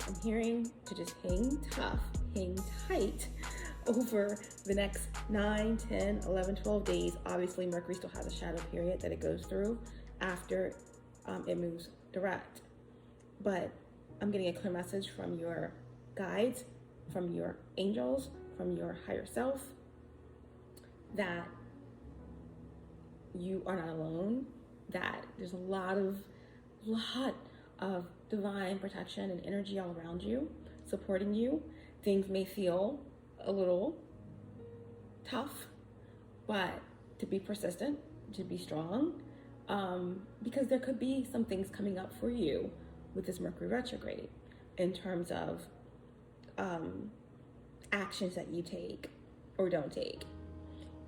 I'm hearing to just hang tough, hang tight over the next 9, 10, 11, 12 days. Obviously, Mercury still has a shadow period that it goes through after it moves direct. But I'm getting a clear message from your guides, from your angels, from your higher self, that you are not alone, that there's a lot of divine protection and energy all around you, supporting you. Things may feel a little tough, but to be persistent, to be strong, because there could be some things coming up for you with this Mercury retrograde in terms of actions that you take or don't take,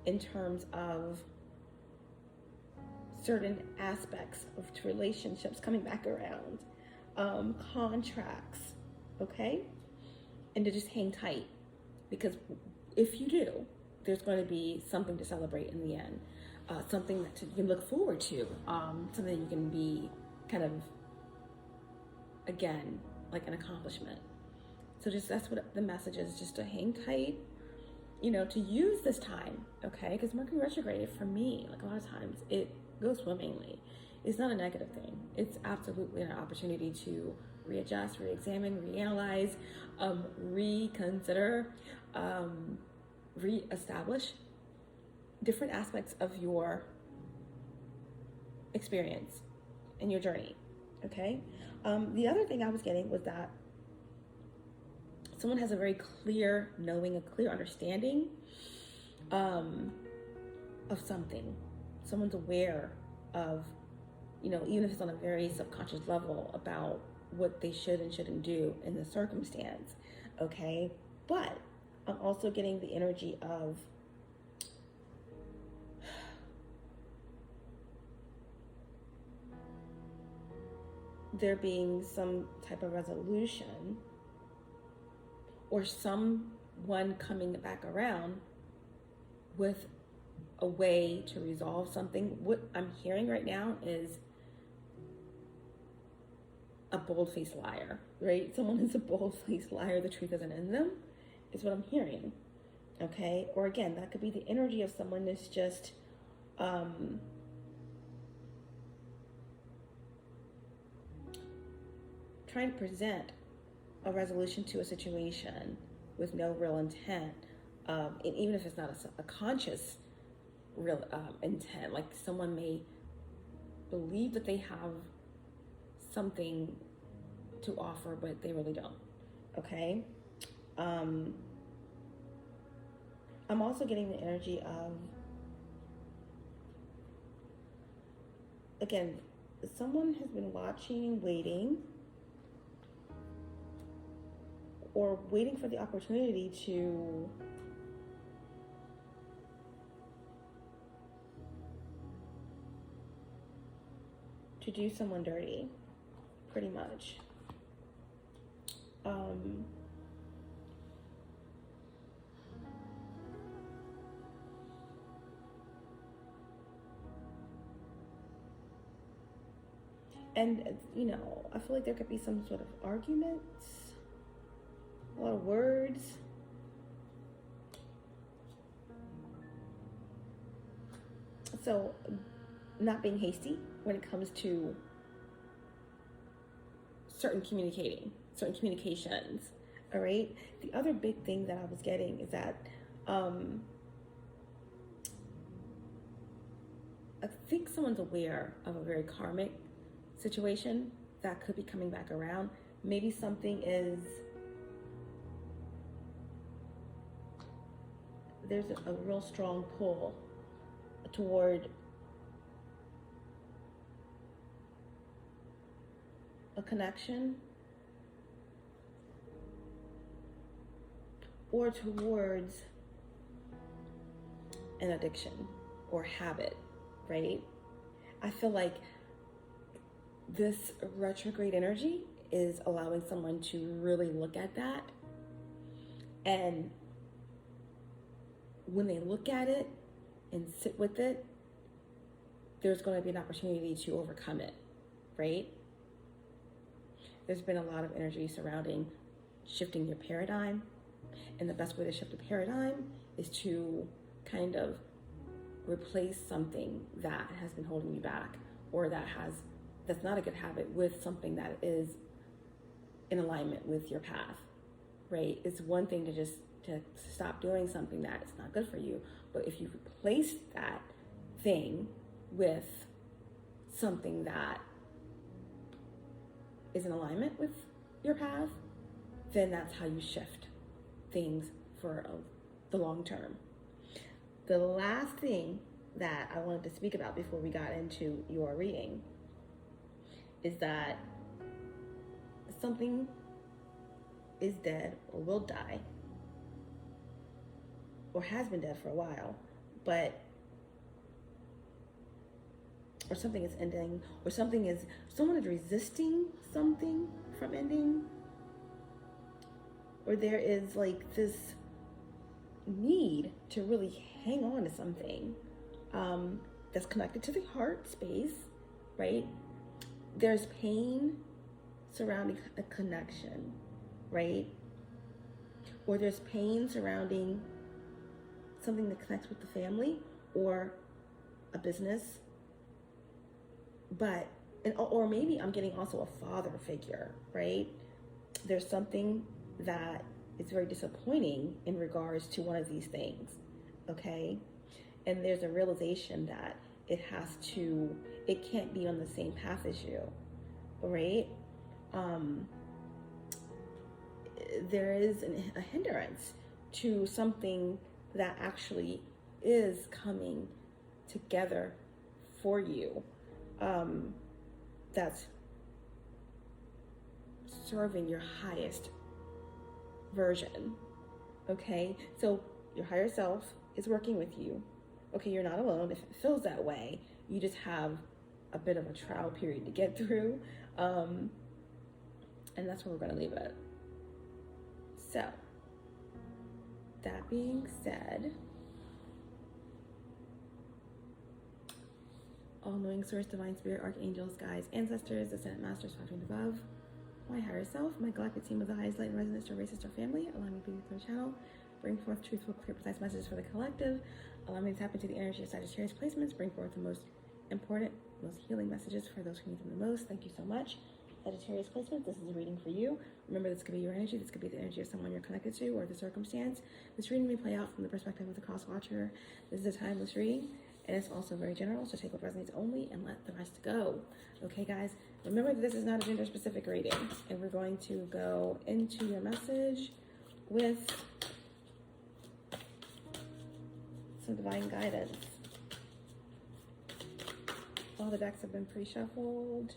in terms of certain aspects of relationships coming back around, contracts, okay? And to just hang tight, because if you do, there's going to be something to celebrate in the end, something that you can look forward to, something that you can be kind of, again, like an accomplishment. So just that's what the message is, just to hang tight, you know, to use this time, okay? Because Mercury retrograde, for me, like a lot of times, it goes swimmingly. It's not a negative thing. It's absolutely an opportunity to readjust, re-examine, reanalyze, reconsider, reestablish different aspects of your experience and your journey, okay? The other thing I was getting was that someone has a very clear knowing, a clear understanding of something. Someone's aware of, you know, even if it's on a very subconscious level, about what they should and shouldn't do in the circumstance, okay? But I'm also getting the energy of there being some type of resolution or someone coming back around with a way to resolve something. What I'm hearing right now is a bold-faced liar, right? Someone is a bold-faced liar. The truth isn't in them, is what I'm hearing, okay? Or again, that could be the energy of someone that's just trying to present a resolution to a situation with no real intent, and even if it's not a conscious real intent, like someone may believe that they have something to offer, but they really don't, okay? I'm also getting the energy of, again, someone has been watching, waiting, or waiting for the opportunity to do someone dirty, pretty much. And, you know, I feel like there could be some sort of arguments, a lot of words. So, not being hasty when it comes to certain communications, all right? The other big thing that I was getting is that I think someone's aware of a very karmic situation that could be coming back around. Maybe something is, there's a real strong pull toward a connection or towards an addiction or habit, right? I feel like this retrograde energy is allowing someone to really look at that, and when they look at it and sit with it, there's going to be an opportunity to overcome it, right? there's been a lot of energy surrounding shifting your paradigm. And the best way to shift a paradigm is to kind of replace something that has been holding you back, or that's not a good habit, with something that is in alignment with your path, right? It's one thing to stop doing something that is not good for you, but if you replace that thing with something that is in alignment with your path, then that's how you shift things for the long term. The last thing that I wanted to speak about before we got into your reading is that something is dead or will die, or has been dead for a while, or something is ending, or someone is resisting something from ending, or there is like this need to really hang on to something that's connected to the heart space, right? There's pain surrounding a connection, right? Or there's pain surrounding something that connects with the family or a business, or maybe I'm getting also a father figure, right? There's something that is very disappointing in regards to one of these things, okay? And there's a realization that it can't be on the same path as you, right? There is a hindrance to something that actually is coming together for you, that's serving your highest version, okay? So your higher self is working with you. Okay, you're not alone. If it feels that way, you just have a bit of a trial period to get through, and that's where we're going to leave it. So, that being said, all-knowing source, divine spirit, archangels, guides, ancestors, ascended masters, father and above, my higher self, my galactic team of the highest light and resonance to racist or family, allow me to be through the channel, bring forth truthful, clear, precise messages for the collective, allow me to tap into the energy of Sagittarius placements, bring forth the most important, most healing messages for those who need them the most. Thank you so much. Sagittarius placement, this is a reading for you. Remember, this could be your energy, this could be the energy of someone you're connected to, or the circumstance. This reading may play out from the perspective of the cross watcher. This is a timeless reading, and it's also very general, so take what resonates only and let the rest go. Okay, guys, remember that this is not a gender specific reading, and we're going to go into your message with some divine guidance. All the decks have been pre-shuffled.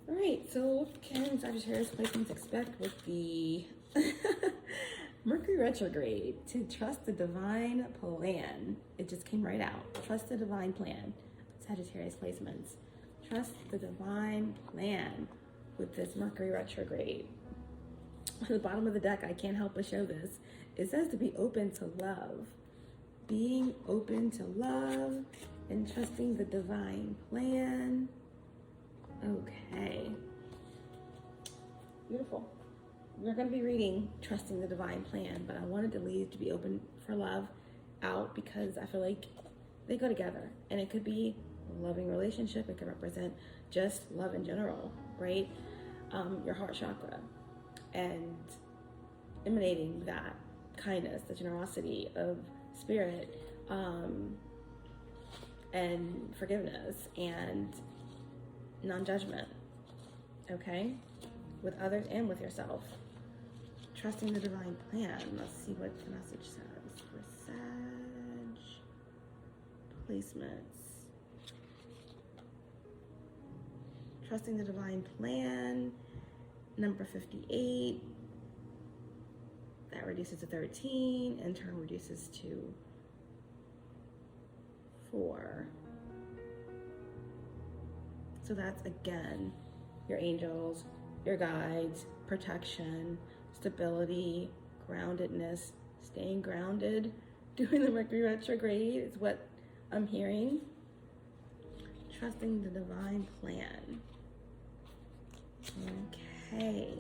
All right, so what can Sagittarius placements expect with the Mercury retrograde? To trust the divine plan. It just came right out. Trust the divine plan. Sagittarius placements. Trust the divine plan with this Mercury retrograde. On the bottom of the deck, I can't help but show this. It says to be open to love. Being open to love and trusting the divine plan. Okay. Beautiful. We're going to be reading Trusting the Divine Plan, but I wanted to leave to be open for love out because I feel like they go together. And it could be a loving relationship. It could represent just love in general, right? Your heart chakra. And emanating that kindness, the generosity of spirit, and forgiveness and non-judgment, okay? With others and with yourself. Trusting the divine plan. Let's see what the message says for Sag placements. Trusting the divine plan. Number 58. That reduces to 13. In turn reduces to 4. So that's, again, your angels, your guides, protection, stability, groundedness, staying grounded during the Mercury retrograde is what I'm hearing. Trusting the divine plan. Okay.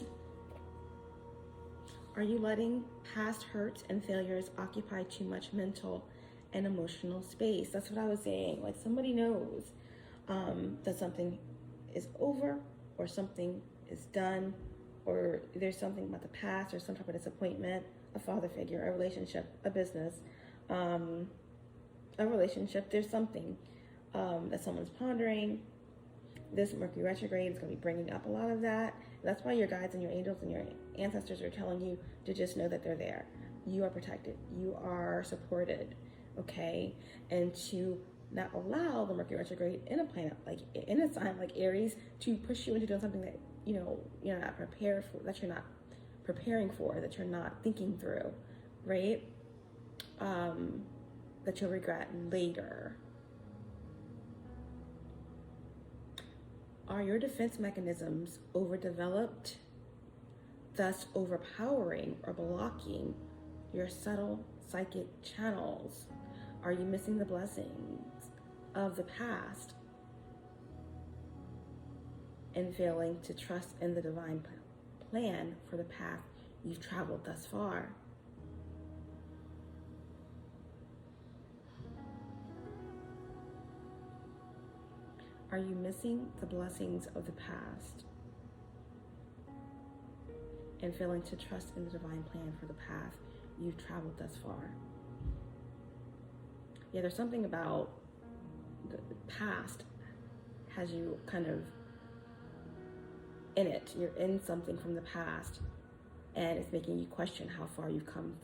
Are you letting past hurts and failures occupy too much mental and emotional space? That's what I was saying. Like, somebody knows that something is over, or something is done, or there's something about the past, or some type of disappointment, a father figure, a relationship, a business, a relationship. There's something that someone's pondering. This Mercury retrograde is going to be bringing up a lot of that. That's why your guides and your angels and your ancestors are telling you to just know that they're there. You are protected. You are supported. Okay? And to not allow the Mercury retrograde in a planet, like in a sign like Aries, to push you into doing something that, you know, you're not prepared for, that you're not preparing for, that you're not thinking through, right? That you'll regret later. Are your defense mechanisms overdeveloped, thus overpowering or blocking your subtle psychic channels? Are you missing the blessings of the past and failing to trust in the divine plan for the path you've traveled thus far? Are you missing the blessings of the past and failing to trust in the divine plan for the path you've traveled thus far? Yeah, there's something about the past has you kind of in it. You're in something from the past, and it's making you question how far you've come,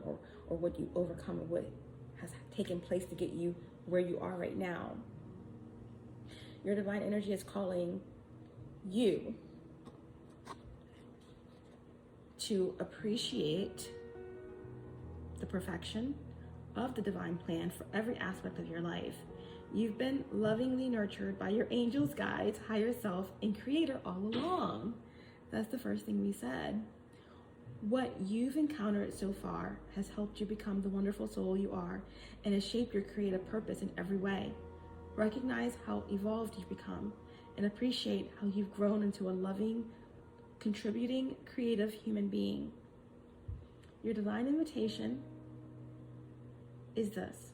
or what you overcome, or what has taken place to get you where you are right now. Your divine energy is calling you to appreciate the perfection of the divine plan for every aspect of your life. You've been lovingly nurtured by your angels, guides, higher self, and creator all along. That's the first thing we said. What you've encountered so far has helped you become the wonderful soul you are, and has shaped your creative purpose in every way. Recognize how evolved you've become, and appreciate how you've grown into a loving, contributing, creative human being. Your divine invitation is this.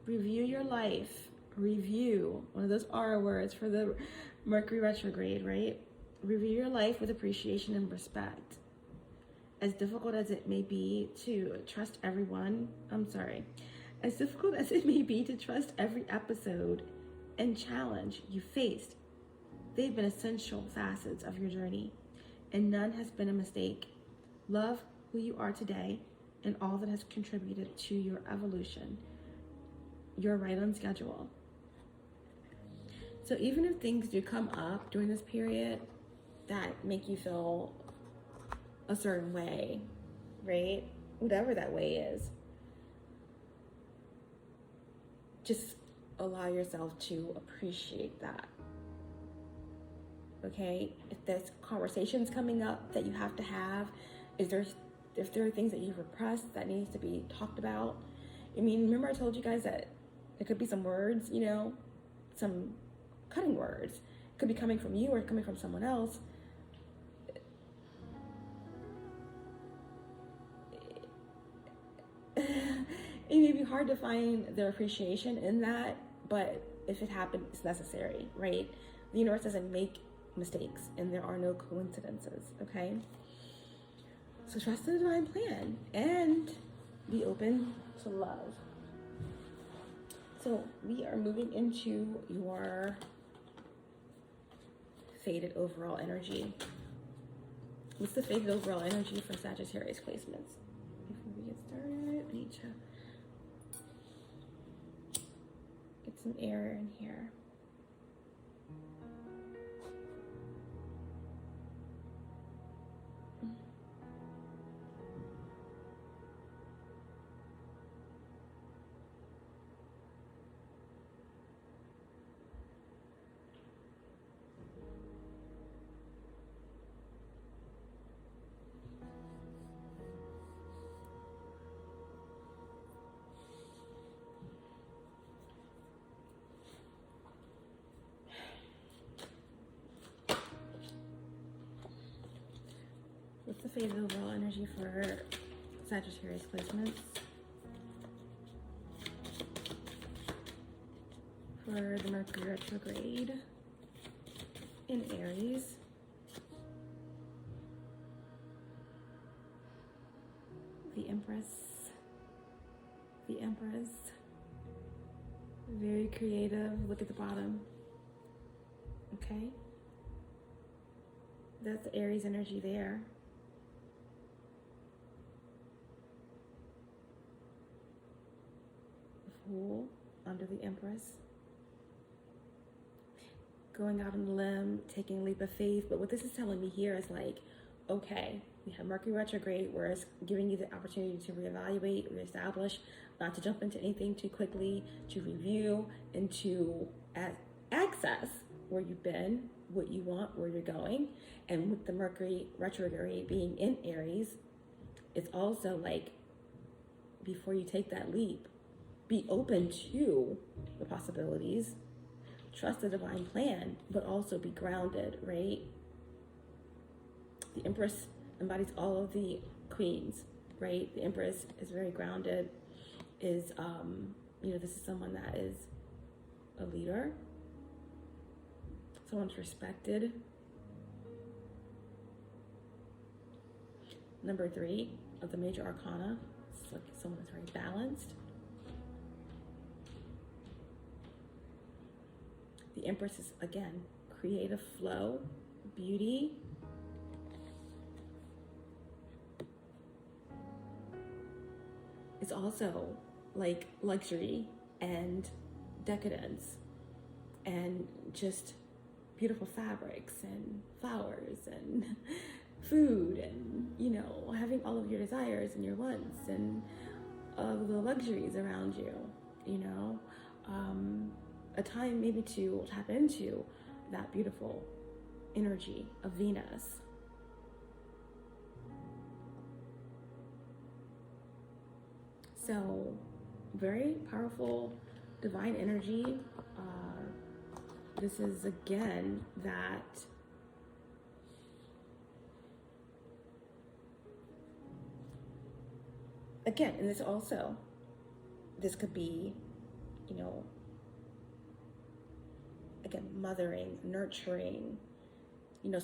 Review your life. Review, one of those R words for the Mercury retrograde, right? Review your life with appreciation and respect. As difficult as it may be to trust as difficult as it may be to trust every episode and challenge you faced, they've been essential facets of your journey, and none has been a mistake. Love who you are today and all that has contributed to your evolution. You're right on schedule. So even if things do come up during this period that make you feel a certain way, right? Whatever that way is, just allow yourself to appreciate that. Okay? If there's conversations coming up that you have to have, if there are things that you've repressed that needs to be talked about. I mean, remember I told you guys that there could be some words, you know, some cutting words. It could be coming from you or coming from someone else. It may be hard to find their appreciation in that, but if it happened, it's necessary, right? The universe doesn't make mistakes, and there are no coincidences, okay? So trust the divine plan and be open to love. So we are moving into your faded overall energy. What's the faded overall energy for Sagittarius placements? Before we get started, I need to get some air in here. faded overall energy for Sagittarius placements? For the Mercury retrograde in Aries. The Empress. The Empress. Very creative. Look at the bottom. Okay. That's the Aries energy there. The Fool under the Empress. Going out on the limb, taking a leap of faith. But what this is telling me here is like, okay, we have Mercury retrograde, where it's giving you the opportunity to reevaluate, reestablish, not to jump into anything too quickly, to review and to access where you've been, what you want, where you're going. And with the Mercury retrograde being in Aries, it's also like, before you take that leap, be open to the possibilities, trust the divine plan, but also be grounded, right? The Empress embodies all of the queens, right? The Empress is very grounded, is, this is someone that is a leader, someone's respected. Number 3 of the major arcana, it's like someone that's very balanced. The Empress is, again, creative flow, beauty. It's also like luxury and decadence and just beautiful fabrics and flowers and food and, having all of your desires and your wants and the luxuries around you, a time maybe to tap into that beautiful energy of Venus. So, very powerful divine energy. This is, again, that and this could be, again, mothering, nurturing.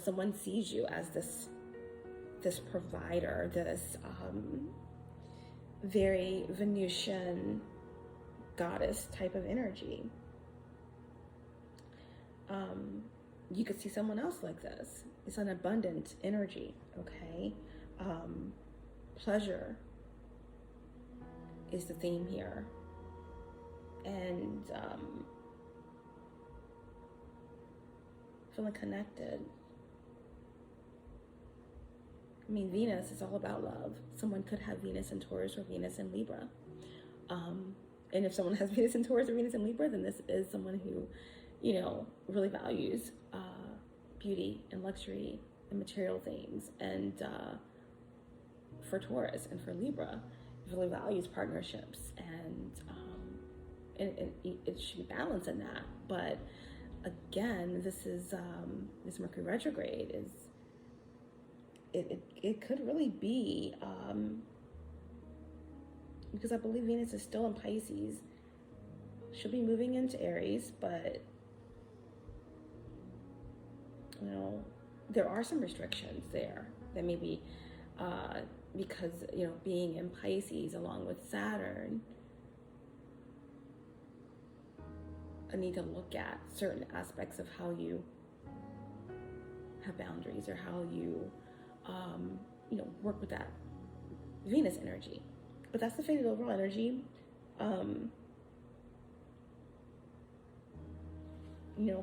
Someone sees you as this provider, this very Venusian goddess type of energy. You could see someone else like this. It's an abundant energy, okay? Pleasure is the theme here. And feeling connected. Venus is all about love. Someone could have Venus in Taurus or Venus in Libra. And if someone has Venus in Taurus or Venus in Libra, then this is someone who, really values beauty and luxury and material things. And for Taurus and for Libra, really values partnerships, and it should be balanced in that. But again, this is this Mercury retrograde is it could really be because I believe Venus is still in Pisces. She'll be moving into Aries, but there are some restrictions there that maybe because being in Pisces along with Saturn, I need to look at certain aspects of how you have boundaries, or how you work with that Venus energy. But that's the faded overall energy.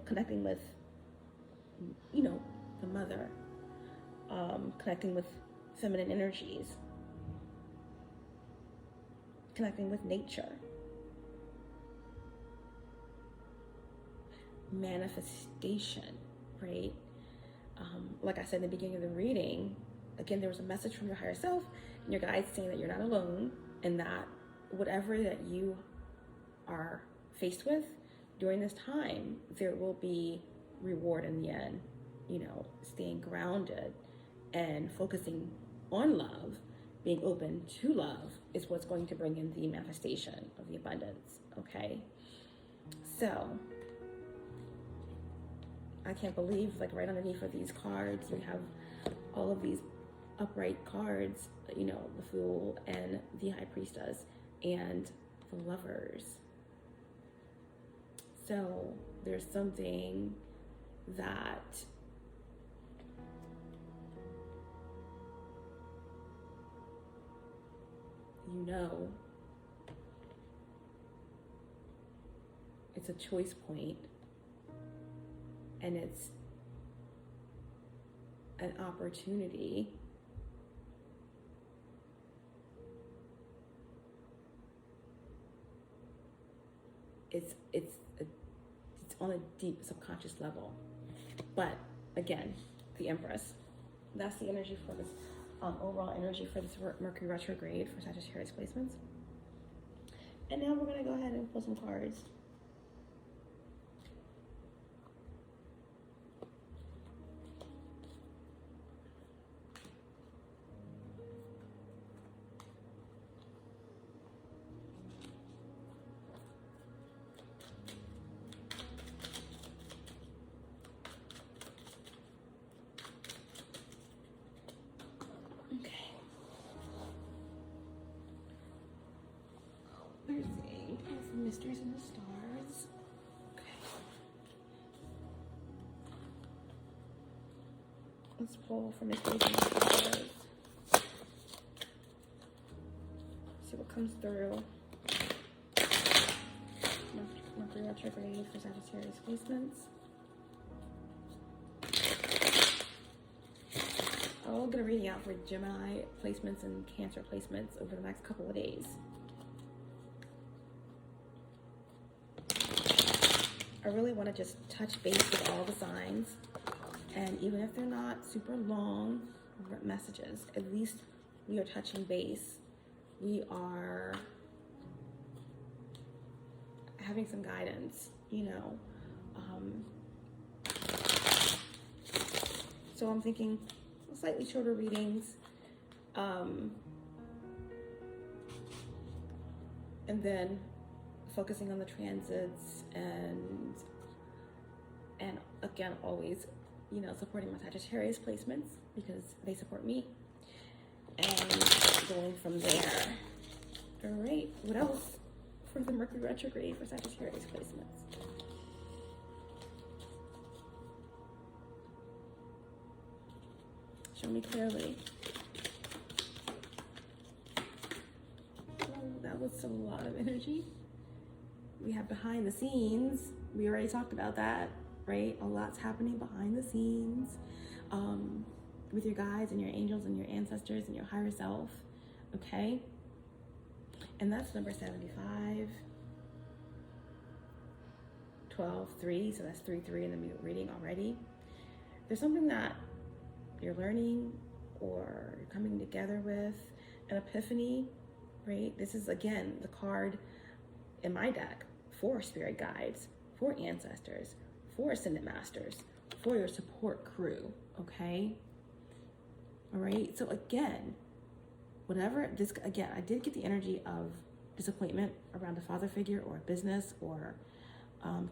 Connecting with the mother, connecting with feminine energies, connecting with nature, manifestation, right? Like I said in the beginning of the reading, again, there was a message from your higher self and your guides saying that you're not alone, and that whatever that you are faced with during this time, there will be reward in the end. Staying grounded and focusing on love, being open to love is what's going to bring in the manifestation of the abundance, okay? So, I can't believe, like, right underneath of these cards, we have all of these upright cards, you know, the Fool and the High Priestess and the Lovers. So there's something that you know, it's a choice point, and it's an opportunity it's on a deep subconscious level. But again, the Empress, that's the energy for this overall energy for this Mercury retrograde for Sagittarius placements. And now we're going to go ahead and pull some cards. Mysteries in the stars. Okay. Let's pull for mysteries in the stars. See what comes through. Mercury retrograde for Sagittarius placements. I'll get a reading out for Gemini placements and Cancer placements over the next couple of days. I really want to just touch base with all the signs, and even if they're not super long messages, at least we are touching base. We are having some guidance, you know. So I'm thinking slightly shorter readings, and then focusing on the transits, and again, always, you know, supporting my Sagittarius placements because they support me, and going from there. All right, what else for the Mercury retrograde for Sagittarius placements? Show me clearly. Oh, that was a lot of energy. We have behind the scenes. We already talked about that, right? A lot's happening behind the scenes with your guides and your angels and your ancestors and your higher self, okay? And that's number 75. 12, 3, so that's 3, 3 in the reading already. There's something that you're learning or you're coming together with, an epiphany, right? This is, again, the card in my deck for spirit guides, for ancestors, for ascendant masters, for your support crew, okay? All right, so again, whatever this, again, I did get the energy of disappointment around a father figure or a business, or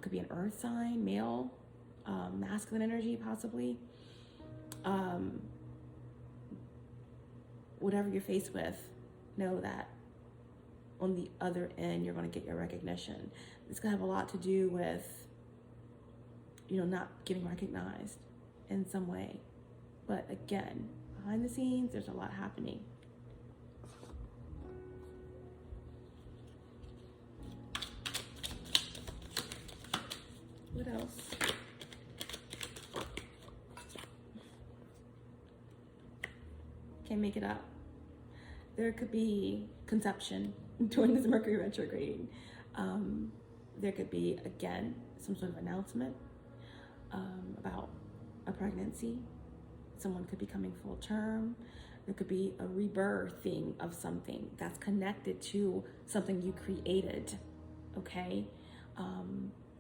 could be an earth sign, male, masculine energy possibly. Whatever you're faced with, know that on the other end, you're going to get your recognition. It's going to have a lot to do with, you know, not getting recognized in some way. But again, behind the scenes, there's a lot happening. What else? Can't make it up. There could be conception during this Mercury retrograde. There could be, again, some sort of announcement about a pregnancy. Someone could be coming full term. There could be a rebirthing of something that's connected to something you created, okay?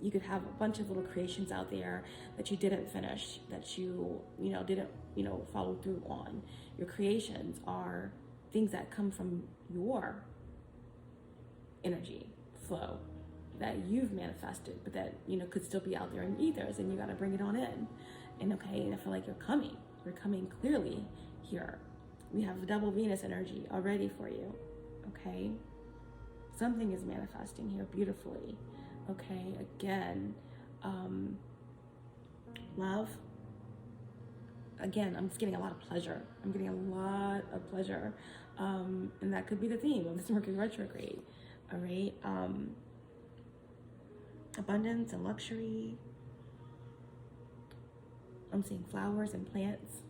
You could have a bunch of little creations out there that you didn't finish, that you didn't, follow through on. Your creations are things that come from your energy flow that you've manifested, but that, could still be out there in ethers, and you got to bring it on in. And and I feel like you're coming clearly here. We have double Venus energy already for you, okay? Something is manifesting here beautifully, okay? Again, love. Again, I'm just getting a lot of pleasure. I'm getting a lot of pleasure. And that could be the theme of this Mercury retrograde, all right? Abundance and luxury. I'm seeing flowers and plants.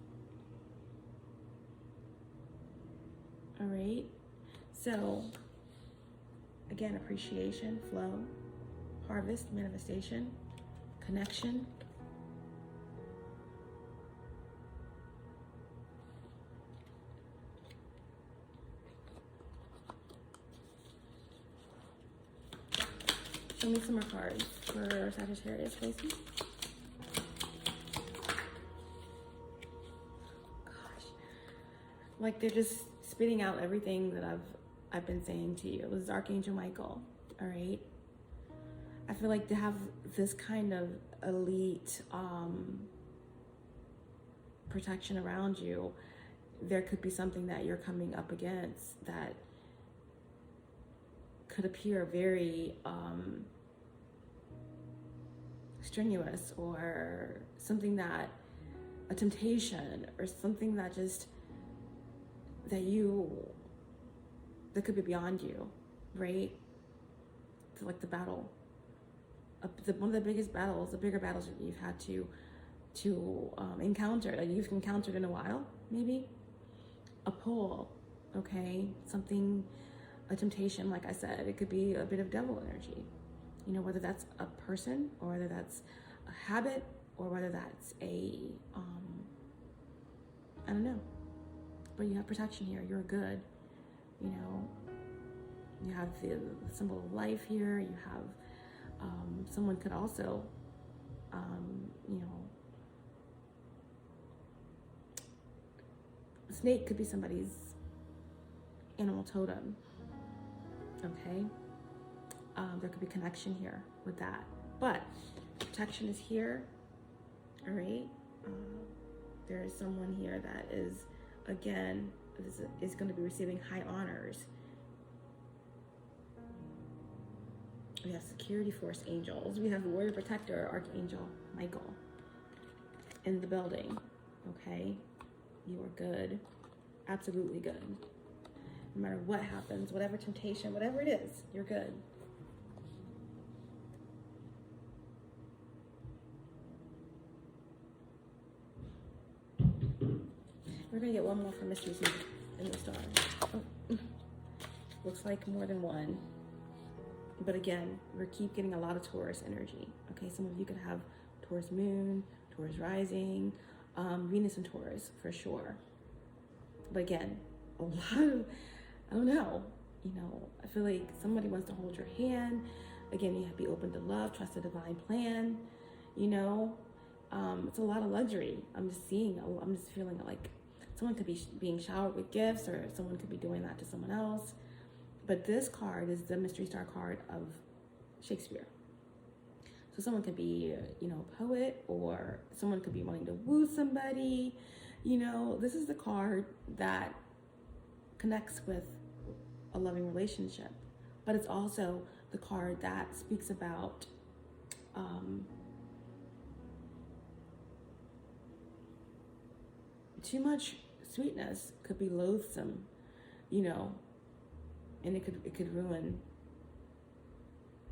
All right. So, again, appreciation, flow, harvest, manifestation, connection. Show me some more cards for Sagittarius, please. Gosh, like they're just spitting out everything that I've been saying to you. This is Archangel Michael. All right. I feel like to have this kind of elite protection around you, there could be something that you're coming up against that could appear very strenuous, or something that, a temptation, or something that just, that could be beyond you, right? So like the battle, one of the biggest battles, the bigger battles that you've had to encounter, that you've encountered in a while, maybe. A pull, okay? Something, a temptation, like I said, it could be a bit of devil energy. Whether that's a person, or whether that's a habit, or whether that's a, I don't know. But you have protection here. You're good. You have the symbol of life here. You have, someone could also, a snake could be somebody's animal totem. Okay. There could be connection here with that, but protection is here. All right. There is someone here that is, again, is going to be receiving high honors. We have security force angels. We have warrior protector, Archangel Michael, in the building. Okay. You are good. Absolutely good. No matter what happens, whatever temptation, whatever it is, you're good. We're going to get one more from Mysteries in the Stars. Oh. Looks like more than one. But again, we keep getting a lot of Taurus energy. Okay, some of you could have Taurus moon, Taurus rising, Venus and Taurus for sure. But again, a lot of, I don't know, I feel like somebody wants to hold your hand. Again, you have to be open to love, trust the divine plan. It's a lot of luxury. I'm just feeling like someone could be being showered with gifts, or someone could be doing that to someone else. But this card is the mystery star card of Shakespeare. So someone could be, a poet, or someone could be wanting to woo somebody. This is the card that connects with a loving relationship. But it's also the card that speaks about too much sweetness could be loathsome, and it could ruin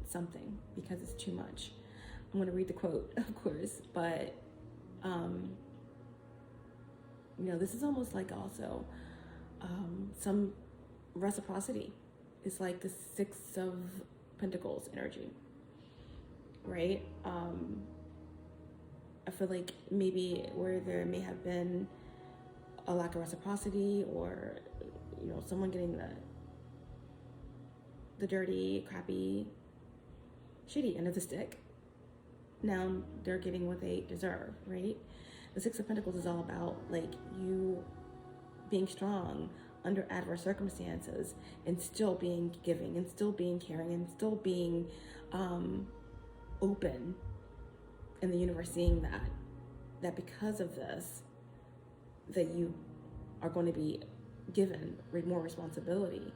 something because it's too much. I'm going to read the quote, of course, but this is almost like also some reciprocity. It's like the Six of Pentacles energy, right? I feel like maybe where there may have been a lack of reciprocity, or someone getting the dirty, crappy, shitty end of the stick, now they're getting what they deserve, right? The Six of Pentacles is all about like you being strong under adverse circumstances and still being giving and still being caring and still being open, and the universe seeing that because of this, that you are going to be given more responsibility,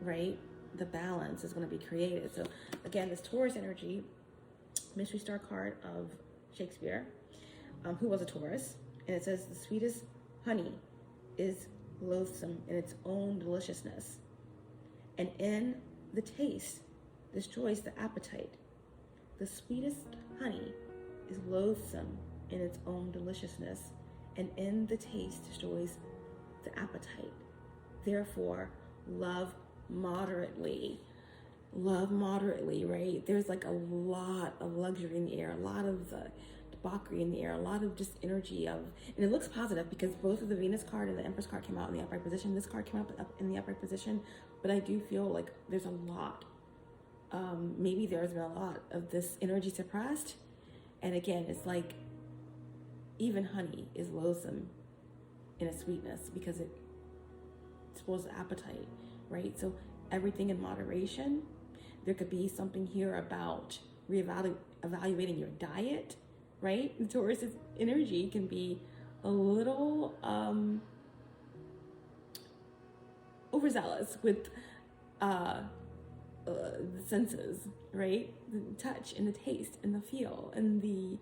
right? The balance is going to be created. So again, this Taurus energy, mystery star card of Shakespeare, who was a Taurus, and it says the sweetest honey is loathsome in its own deliciousness, and in the taste destroys the appetite. The sweetest honey is loathsome in its own deliciousness, and in the taste destroys the appetite. Therefore, love moderately. Love moderately, right? There's like a lot of luxury in the air, a lot of debauchery in the air, a lot of just energy of, and it looks positive because both of the Venus card and the Empress card came out in the upright position. This card came up in the upright position, but I do feel like there's a lot. Maybe there's been a lot of this energy suppressed. And again, it's like even honey is loathsome in its sweetness because it spoils the appetite, right? So everything in moderation. There could be something here about evaluating your diet, right? The Taurus's energy can be a little overzealous with the senses, right? The touch and the taste and the feel and the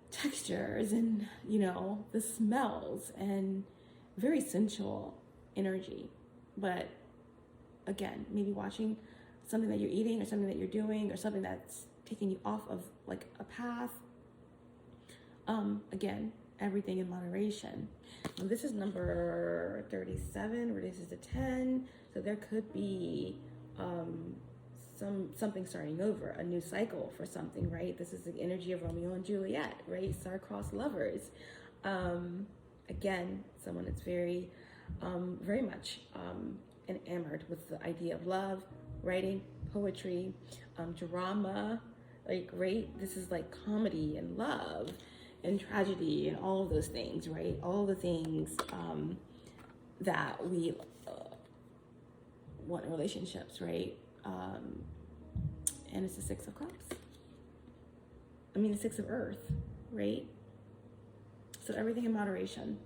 textures and, you know, the smells, and very sensual energy. But again, maybe watching something that you're eating or something that you're doing or something that's taking you off of like a path. Again, everything in moderation. And this is number 37, reduces to 10. So there could be something starting over, a new cycle for something, right? This is the energy of Romeo and Juliet, right? Star-crossed lovers. Again, someone that's very much enamored with the idea of love, writing, poetry, drama, like, right? This is like comedy and love and tragedy and all of those things, right? All the things that we want in relationships, right? And it's the Six of Cups. I mean, the Six of Earth, right? So everything in moderation.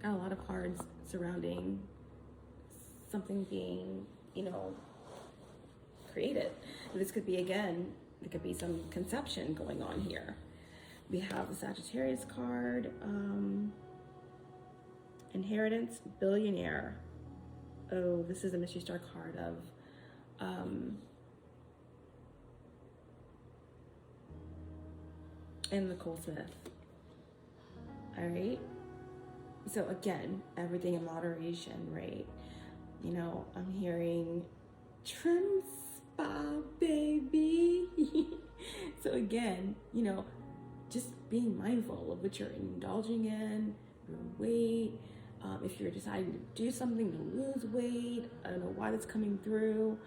Got a lot of cards surrounding something being, you know, created. This could be, again, there could be some conception going on here. We have the Sagittarius card, inheritance, billionaire. Oh, this is a mystery star card of and the Goldsmith. All right. So again, everything in moderation, right? You know, I'm hearing trim spa, baby. So again, you know, just being mindful of what you're indulging in, your weight. If you're deciding to do something to lose weight, I don't know why that's coming through.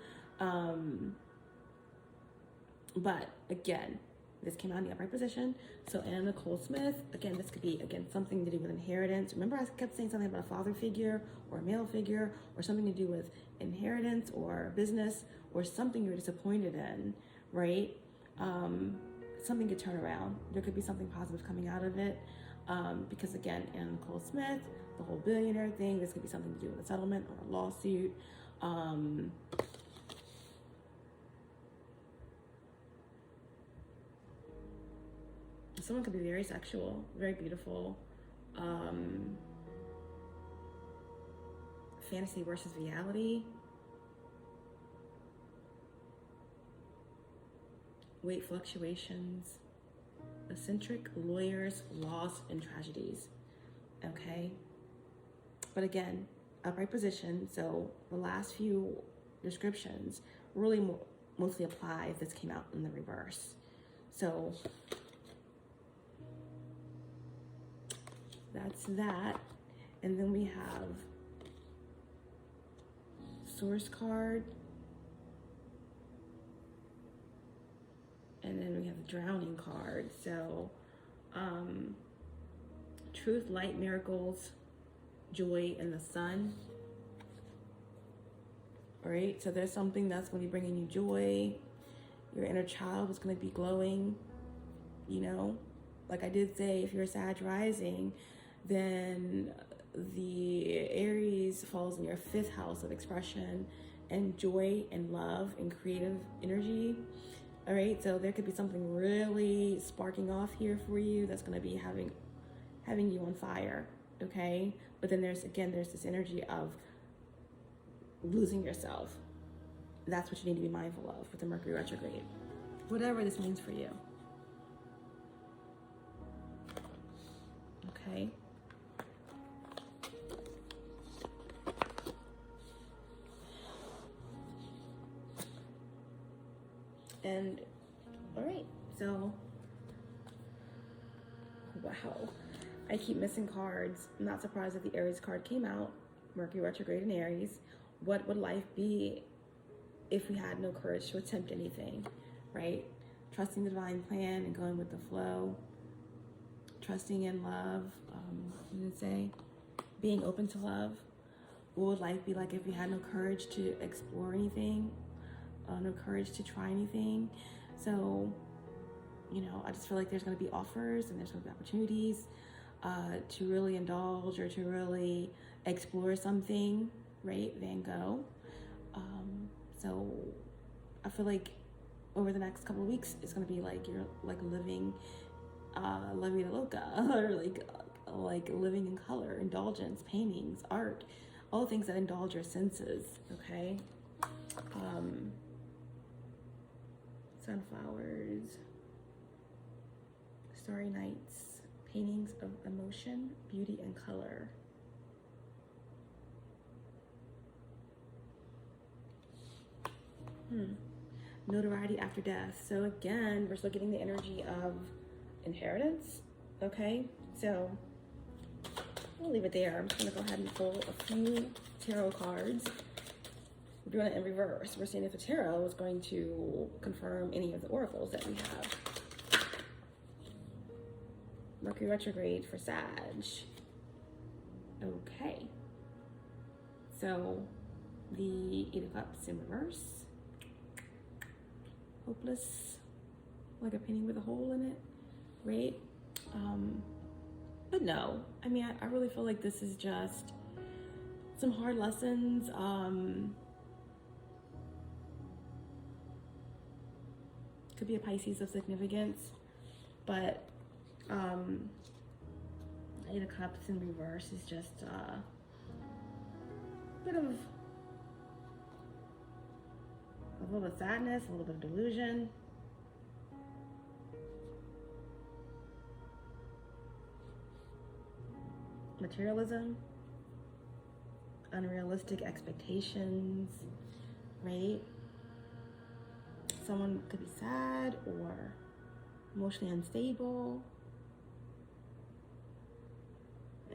But again, this came out in the upright position. So Anna Nicole Smith, again, this could be, again, something to do with inheritance. Remember I kept saying something about a father figure or a male figure or something to do with inheritance or business or something you're disappointed in, right? Something could turn around. There could be something positive coming out of it. Because again, Anna Nicole Smith, the whole billionaire thing, this could be something to do with a settlement or a lawsuit. Someone could be very sexual, very beautiful. Fantasy versus reality. Weight fluctuations. Eccentric lawyers, loss, and tragedies. Okay? But again, upright position, so the last few descriptions really mostly apply if this came out in the reverse. So that's that. And then we have Source card, And then we have the drowning card. So, truth, light, miracles, joy, and the sun. All right, so there's something that's going to be bringing you joy. Your inner child is going to be glowing, you know. Like I did say, if you're a Sag rising, then the Aries falls in your 5th house of expression and joy and love and creative energy. All right, so there could be something really sparking off here for you that's going to be having you on fire, okay? But then there's this energy of losing yourself. That's what you need to be mindful of with the Mercury retrograde, whatever this means for you. Okay. And all right, so wow, I keep missing cards. I'm not surprised that the Aries card came out. Mercury retrograde in Aries. What would life be if we had no courage to attempt anything, right? Trusting the divine plan and going with the flow. Trusting in love. What did it say? Being open to love. What would life be like if we had no courage to explore anything? No courage to try anything? So, you know, I just feel like there's going to be offers and there's going to be opportunities to really indulge or to really explore something, right? Van Gogh. So I feel like over the next couple of weeks, it's going to be like you're like living La Vida Loca, or like living in color, indulgence, paintings, art, all things that indulge your senses, okay? Sunflowers, starry nights, paintings of emotion, beauty, and color. Notoriety after death. So again, we're still getting the energy of inheritance. Okay, so we'll leave it there. I'm just gonna go ahead and pull a few tarot cards. We're doing it in reverse. We're seeing if the tarot is going to confirm any of the oracles that we have. Mercury retrograde for Sag. Okay, so the Eight of Cups in reverse. Hopeless, like a painting with a hole in it, right? But no, I mean, I really feel like this is just some hard lessons. Could be a Pisces of significance, but Eight of Cups in reverse is just a bit of a little bit of sadness, a little bit of delusion. Materialism, unrealistic expectations, right? Someone could be sad or emotionally unstable.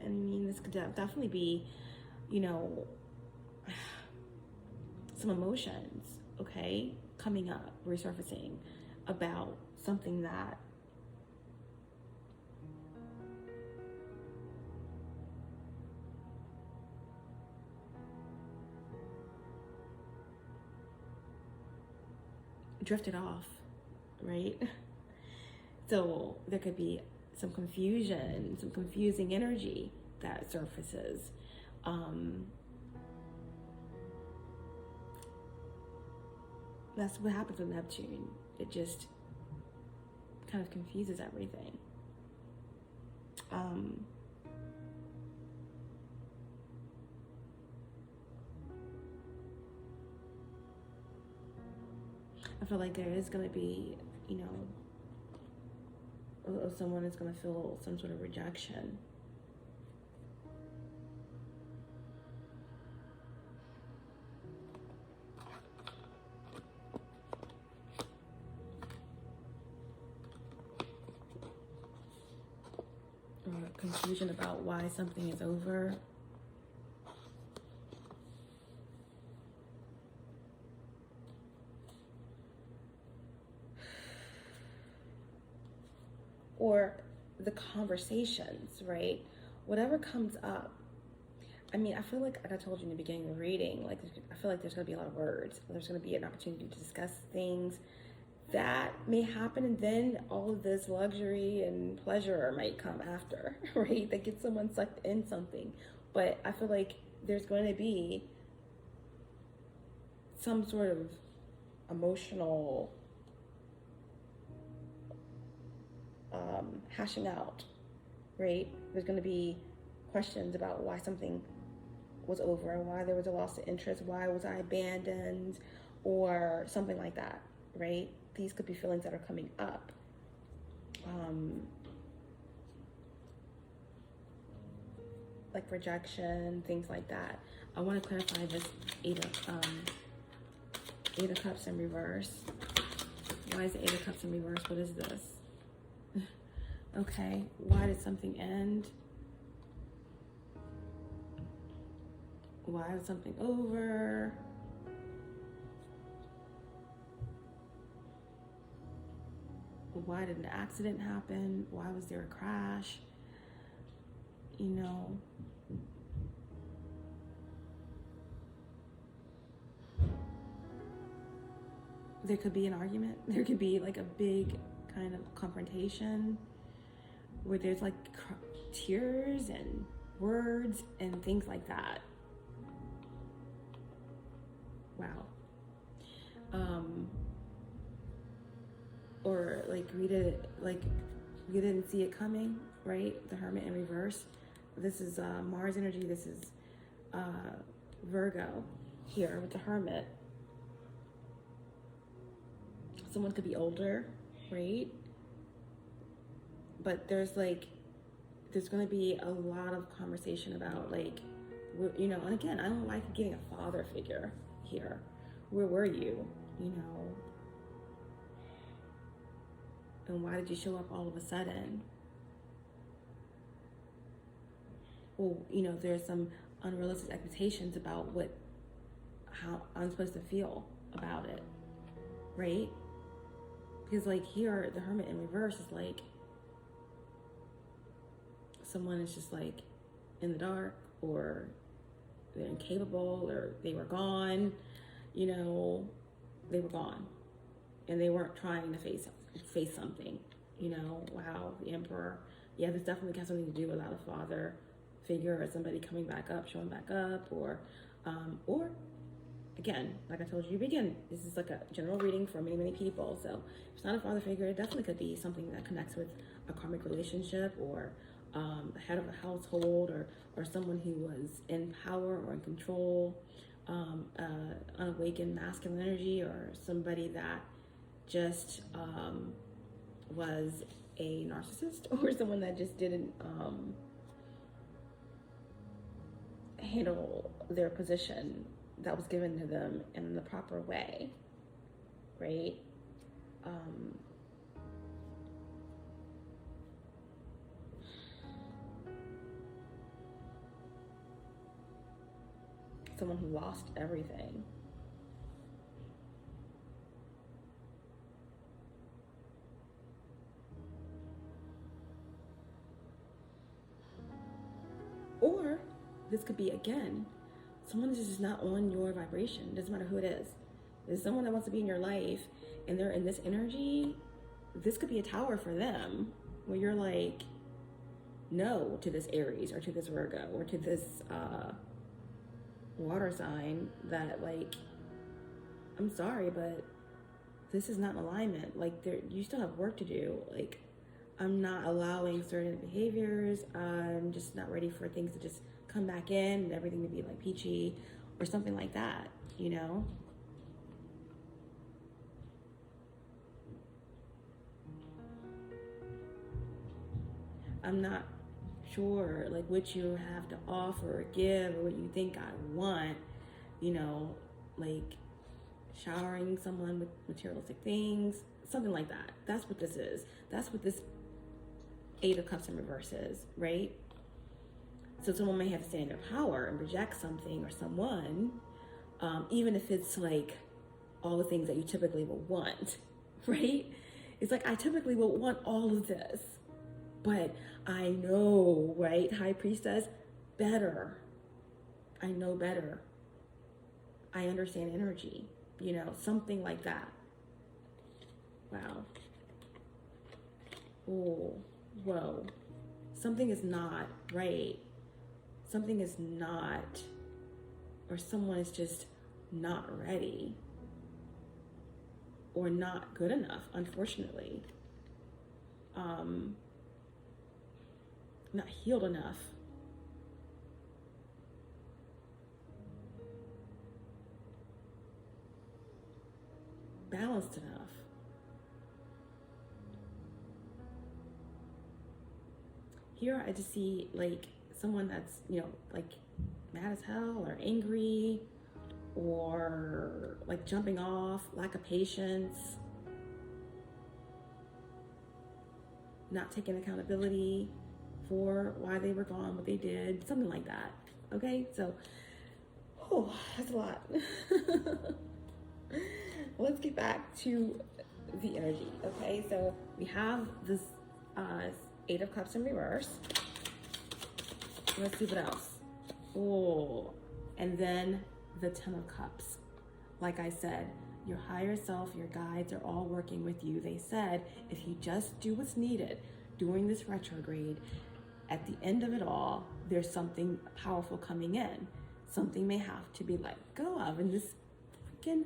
And I mean, this could definitely be, you know, some emotions, okay, coming up, resurfacing about something that drifted off, right? So there could be some confusion, some confusing energy that surfaces. That's what happens with Neptune. It just kind of confuses everything. I feel like there is going to be, you know, someone is going to feel some sort of rejection. Or confusion about why something is over. or the conversations, right? Whatever comes up. I mean, I feel like I told you in the beginning of the reading, like, I feel like there's going to be a lot of words. There's going to be an opportunity to discuss things that may happen, and then all of this luxury and pleasure might come after, right? That gets someone sucked in something. But I feel like there's going to be some sort of emotional hashing out, right? There's going to be questions about why something was over, why there was a loss of interest, why was I abandoned, or something like that, right? These could be feelings that are coming up. Like rejection, things like that. I want to clarify this Eight of Cups in reverse. Why is the Eight of Cups in reverse? What is this? Okay, why did something end? Why was something over? Why did an accident happen? Why was there a crash? You know, there could be an argument. There could be like a big kind of confrontation where there's like tears and words and things like that. Wow. Or like we didn't see it coming, right? The Hermit in reverse. This is Mars energy. This is Virgo here with the Hermit. Someone could be older, right? But there's going to be a lot of conversation about like, you know, and again, I don't like getting a father figure here. Where were you, you know? And why did you show up all of a sudden? Well, you know, there's some unrealistic expectations about how I'm supposed to feel about it, right? Because like here, the Hermit in reverse is like, someone is just like in the dark, or they're incapable, or they were gone, you know, they were gone. And they weren't trying to face something, you know. Wow, the Emperor. Yeah, this definitely has something to do without a father figure, or somebody coming back up, showing back up, or again, like I told you, this is like a general reading for many, many people. So if it's not a father figure, it definitely could be something that connects with a karmic relationship, or the head of a household, or someone who was in power or in control, unawakened masculine energy, or somebody that just was a narcissist, or someone that just didn't handle their position that was given to them in the proper way, right? Someone who lost everything. Or this could be, again, someone is just not on your vibration. Doesn't matter who it is. There's someone that wants to be in your life and they're in this energy. This could be a tower for them, where you're like, no to this Aries, or to this Virgo, or to this water sign that, like, I'm sorry, but this is not in alignment. Like, you still have work to do. Like, I'm not allowing certain behaviors. I'm just not ready for things to just come back in and everything to be like peachy, or something like that, you know? I'm not sure like what you have to offer or give, or what you think I want, you know, like showering someone with materialistic things, something like that. That's what this is. That's what this Eight of Cups in reverse is, right? So someone may have to stand in their power and reject something or someone, even if it's like all the things that you typically would want, right? It's like, I typically would want all of this, but I know, right? High Priestess, better. I know better. I understand energy, you know, something like that. Wow. Oh, whoa. Something is not right. Something is not, or someone is just not ready or not good enough, unfortunately. Not healed enough. Balanced enough. Here I just see like someone that's, you know, like mad as hell or angry or like jumping off, lack of patience, not taking accountability for why they were gone, what they did, something like that. Okay, so, oh, that's a lot. Let's get back to the energy. Okay, so we have this Eight of Cups in reverse. Let's see what else. Oh, and then the Ten of Cups. Like I said, your higher self, your guides are all working with you. They said, if you just do what's needed during this retrograde, at the end of it all, there's something powerful coming in. Something may have to be let go of. And this freaking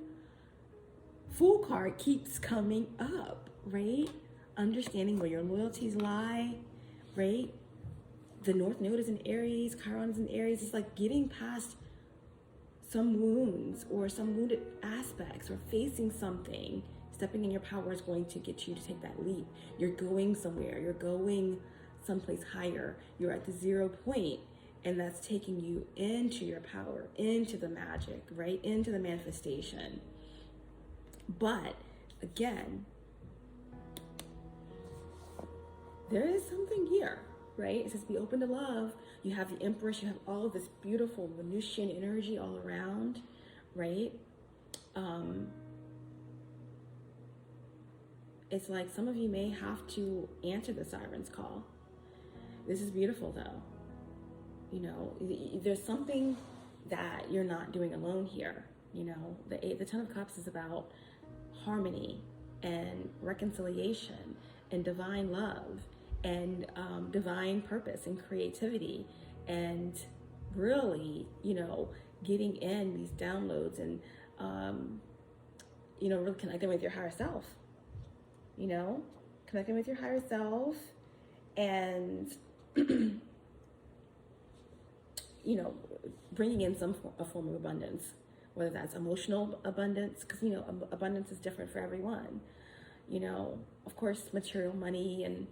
Fool card keeps coming up, right? Understanding where your loyalties lie, right? The North Node is in Aries, Chiron is in Aries. It's like getting past some wounds or some wounded aspects or facing something. Stepping in your power is going to get you to take that leap. You're going somewhere. You're going someplace higher. You're at the 0 point, and that's taking you into your power, into the magic, right? Into the manifestation. But again, there is something here, right? It says be open to love. You have the Empress, you have all of this beautiful Venusian energy all around, right? It's like some of you may have to answer the siren's call. This is beautiful though. You know, there's something that you're not doing alone here. You know, the Ten of Cups is about harmony and reconciliation and divine love and divine purpose and creativity and really, you know, getting in these downloads and, you know, really connecting with your higher self, you know, connecting with your higher self and, you know, bringing in a form of abundance, whether that's emotional abundance, because, you know, abundance is different for everyone, you know, of course, material money and,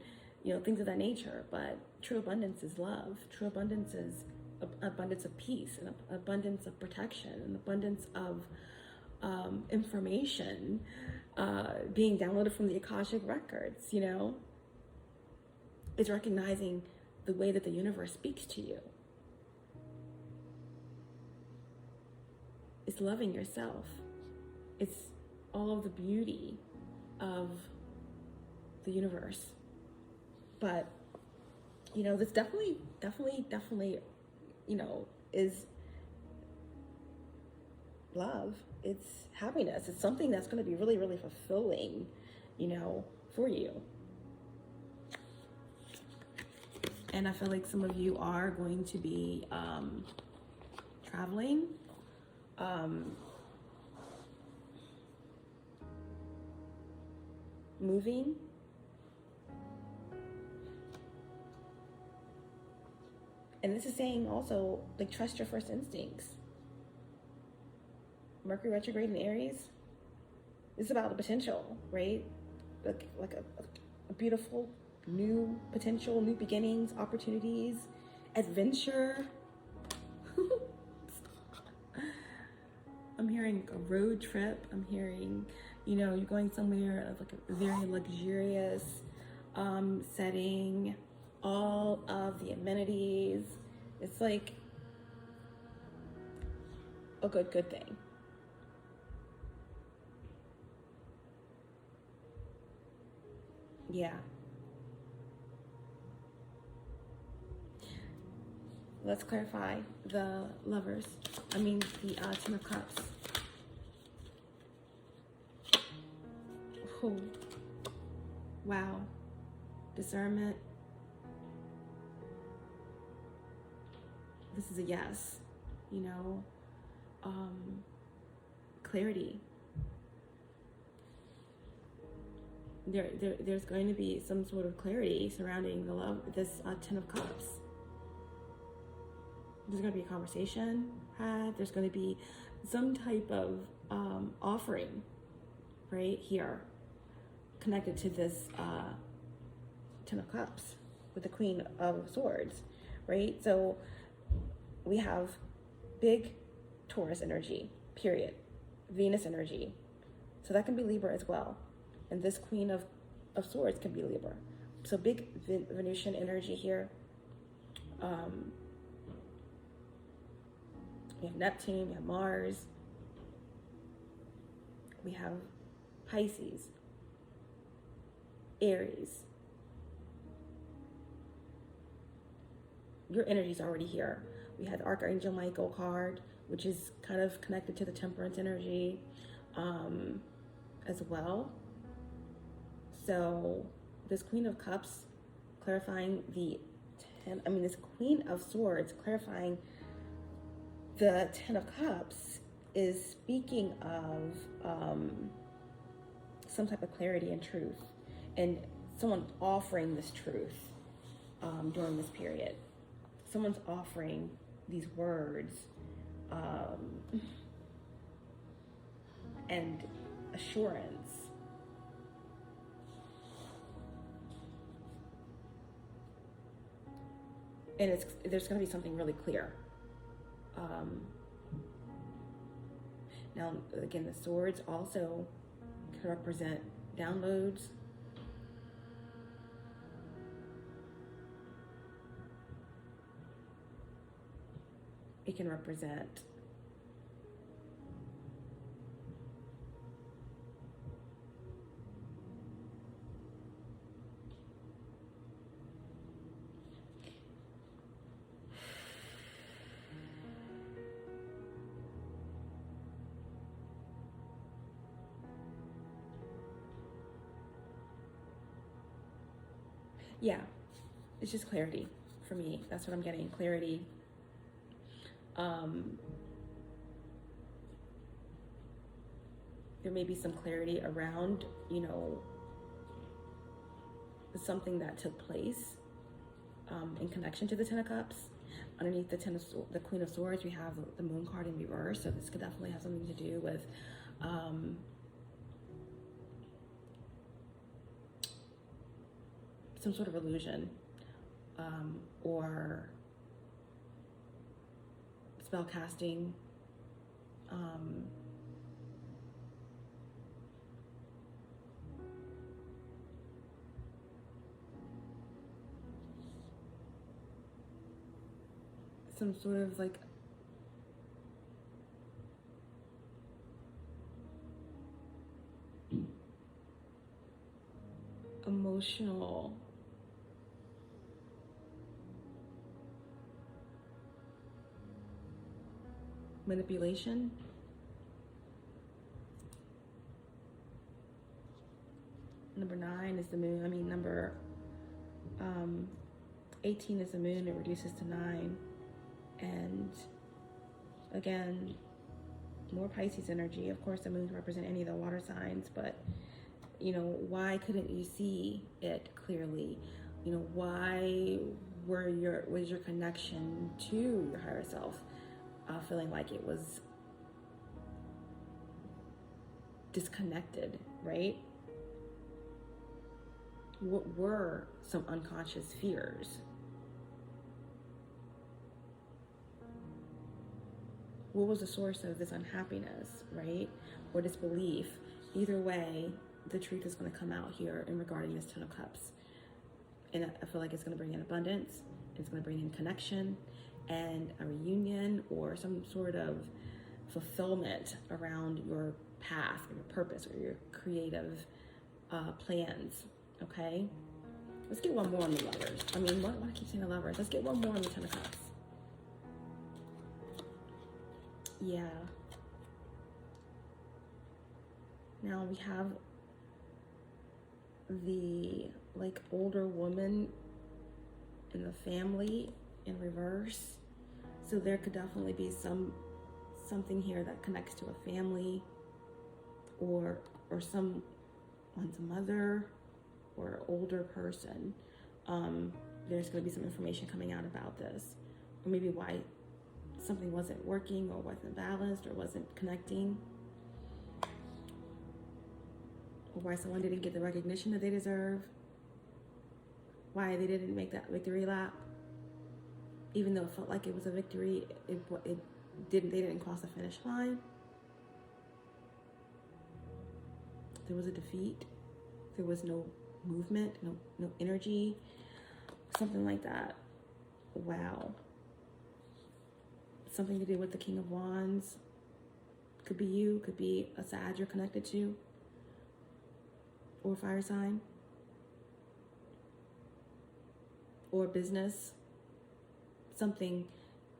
you know, things of that nature, but true abundance is love. True abundance is abundance of peace and abundance of protection and abundance of information being downloaded from the Akashic records, you know. It's recognizing the way that the universe speaks to you. It's loving yourself. It's all of the beauty of the universe. But, you know, this definitely, you know, is love. It's happiness. It's something that's going to be really, really fulfilling, you know, for you. And I feel like some of you are going to be traveling. Moving. And this is saying also, like, trust your first instincts. Mercury retrograde in Aries. It's about the potential, right? Like a beautiful new potential, new beginnings, opportunities, adventure. I'm hearing a road trip. I'm hearing, you know, you're going somewhere of like a very luxurious setting, all of the amenities. It's like a good thing. Yeah. let's clarify the lovers. I mean, the Ten of Cups. Oh, wow. Discernment. This is a yes, you know. Clarity. There's going to be some sort of clarity surrounding the love, this Ten of Cups. There's going to be a conversation had. There's going to be some type of offering right here connected to this Ten of Cups with the Queen of Swords, right? So we have big Taurus energy, period. Venus energy. So that can be Libra as well. And this Queen of Swords can be Libra. So big Venusian energy here. We have Neptune, we have Mars. We have Pisces, Aries. Your energy is already here. We had Archangel Michael card, which is kind of connected to the Temperance energy as well. So this Queen of Cups clarifying this Queen of Swords clarifying the Ten of Cups is speaking of some type of clarity and truth, and someone offering this truth during this period. Someone's offering these words and assurance. And there's going to be something really clear. Now, again, the swords also can represent downloads. It can represent yeah, it's just clarity for me. That's what I'm getting, clarity. There may be some clarity around, something that took place in connection to the Ten of Cups. Underneath the Queen of Swords, we have the Moon card in reverse, so this could definitely have something to do with some sort of illusion or spell casting, some sort of like emotional manipulation. Number 9 is the moon. Number 18 is the moon. It reduces to 9. And again, more Pisces energy. Of course, the moon can represent any of the water signs, but why couldn't you see it clearly? Why was your connection to your higher self feeling like it was disconnected, right? What were some unconscious fears? What was the source of this unhappiness, right? Or disbelief? Either way, the truth is going to come out here in regarding this Ten of Cups. And I feel like it's going to bring in abundance. It's going to bring in connection and a reunion or some sort of fulfillment around your path or your purpose or your creative plans, okay? Let's get one more on the lovers. Why do I keep saying the lovers? Let's get one more on the Ten of Cups. Yeah. Now we have the like older woman in the family in reverse. So there could definitely be something here that connects to a family or someone's mother or older person. There's going to be some information coming out about this, or maybe why something wasn't working or wasn't balanced or wasn't connecting, or why someone didn't get the recognition that they deserve, why they didn't make that victory lap, even though it felt like it was a victory. They didn't cross the finish line. There was a defeat. There was no movement, no energy, something like that. Wow. Something to do with the King of Wands. Could be you, could be a Sag you're connected to, or fire sign, or business. Something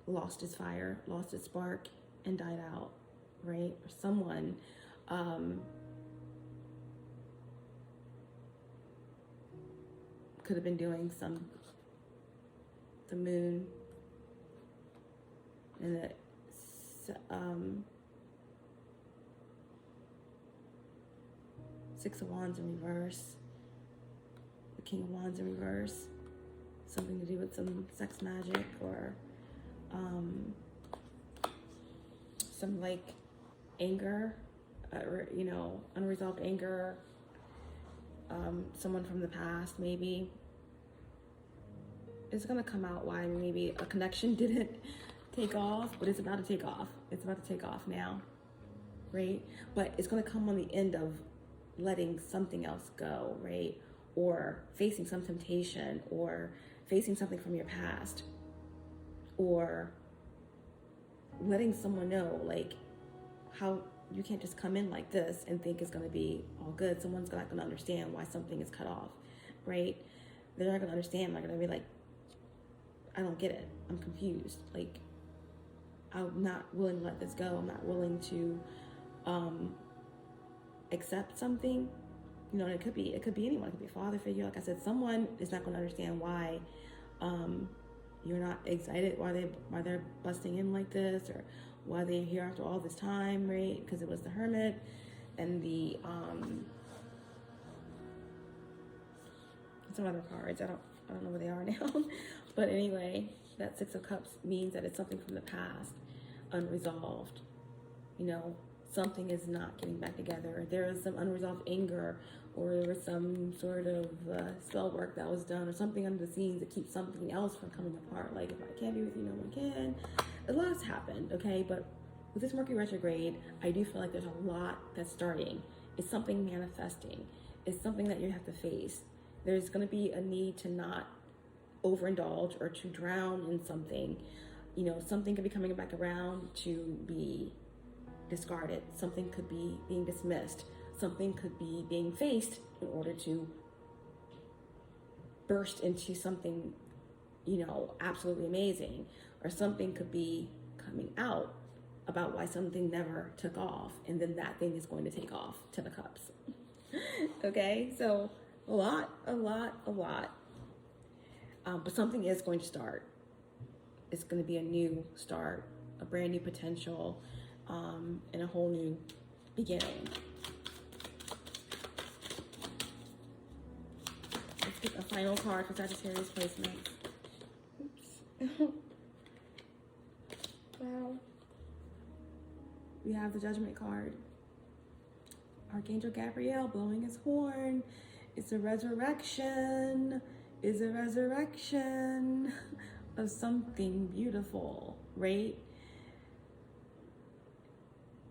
lost its fire, lost its spark, and died out, right? Or someone could have been doing the moon and the Six of Wands in reverse, the King of Wands in reverse, something to do with some sex magic or some like anger, unresolved anger, someone from the past maybe. It's gonna come out why maybe a connection didn't take off, but it's about to take off. It's about to take off now, right? But it's gonna come on the end of letting something else go, right? Or facing some temptation, or facing something from your past, or letting someone know like how you can't just come in like this and think it's gonna be all good. Someone's not gonna understand why something is cut off, right? They're not gonna understand. They're gonna be like, I don't get it. I'm confused. Like, I'm not willing to let this go. I'm not willing to accept something. You know, it could be anyone. It could be a father figure. Like I said, someone is not going to understand why you're not excited, why they're busting in like this, or why they're here after all this time, right? Because it was the Hermit and the some other cards. I don't know where they are now. But anyway, that Six of Cups means that it's something from the past, unresolved. You know, something is not getting back together. There is some unresolved anger, or there was some sort of spell work that was done, or something under the scenes that keeps something else from coming apart. Like, if I can't be with you, no one can. A lot's happened, okay? But with this Mercury retrograde, I do feel like there's a lot that's starting. It's something manifesting. It's something that you have to face. There's going to be a need to not overindulge or to drown in something. You know, something could be coming back around to be discarded. Something could be being dismissed. Something could be being faced in order to burst into something, you know, absolutely amazing. Or something could be coming out about why something never took off, and then that thing is going to take off. Ten of Cups. Okay, so a lot. But something is going to start. It's going to be a new start, a brand new potential, and a whole new beginning. Let's get a final card for Sagittarius placement. Oops. Wow. We have the Judgment card. Archangel Gabriel blowing his horn. It's a resurrection. Is a resurrection of something beautiful, right?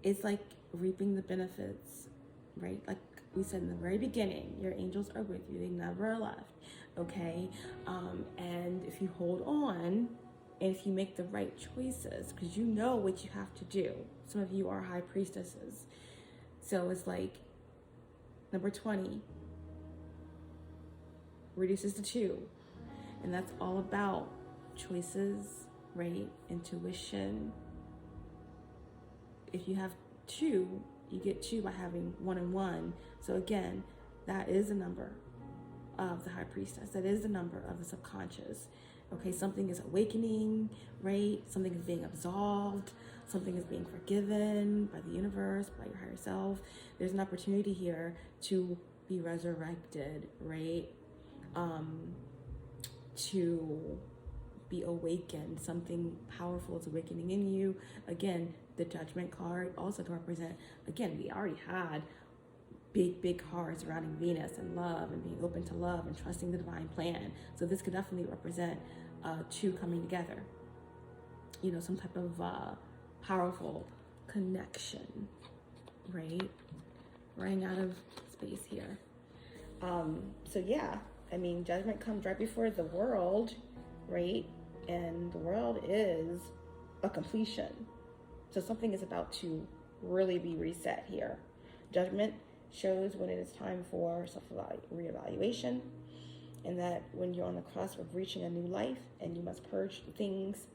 It's like reaping the benefits, right? Like we said in the very beginning, your angels are with you. They never left, okay? And if you hold on, and if you make the right choices, because you know what you have to do. Some of you are high priestesses. So it's like number 20 reduces to 2. And that's all about choices, right? Intuition, if you have 2, you get 2 by having 1 and 1. So again, that is a number of the high priestess. That is the number of the subconscious. Okay, something is awakening, right? Something is being absolved. Something is being forgiven by the universe, by your higher self. There's an opportunity here to be resurrected, right? To be awakened. Something powerful is awakening in you. Again, the Judgment card also can represent, again, we already had big cards surrounding Venus and love and being open to love and trusting the divine plan. So this could definitely represent 2 coming together. You know, some type of powerful connection, right? Running out of space here. So yeah, I mean, Judgment comes right before the World, right? And the World is a completion. So something is about to really be reset here. Judgment shows when it is time for self-reevaluation, and that when you're on the cusp of reaching a new life and you must purge the things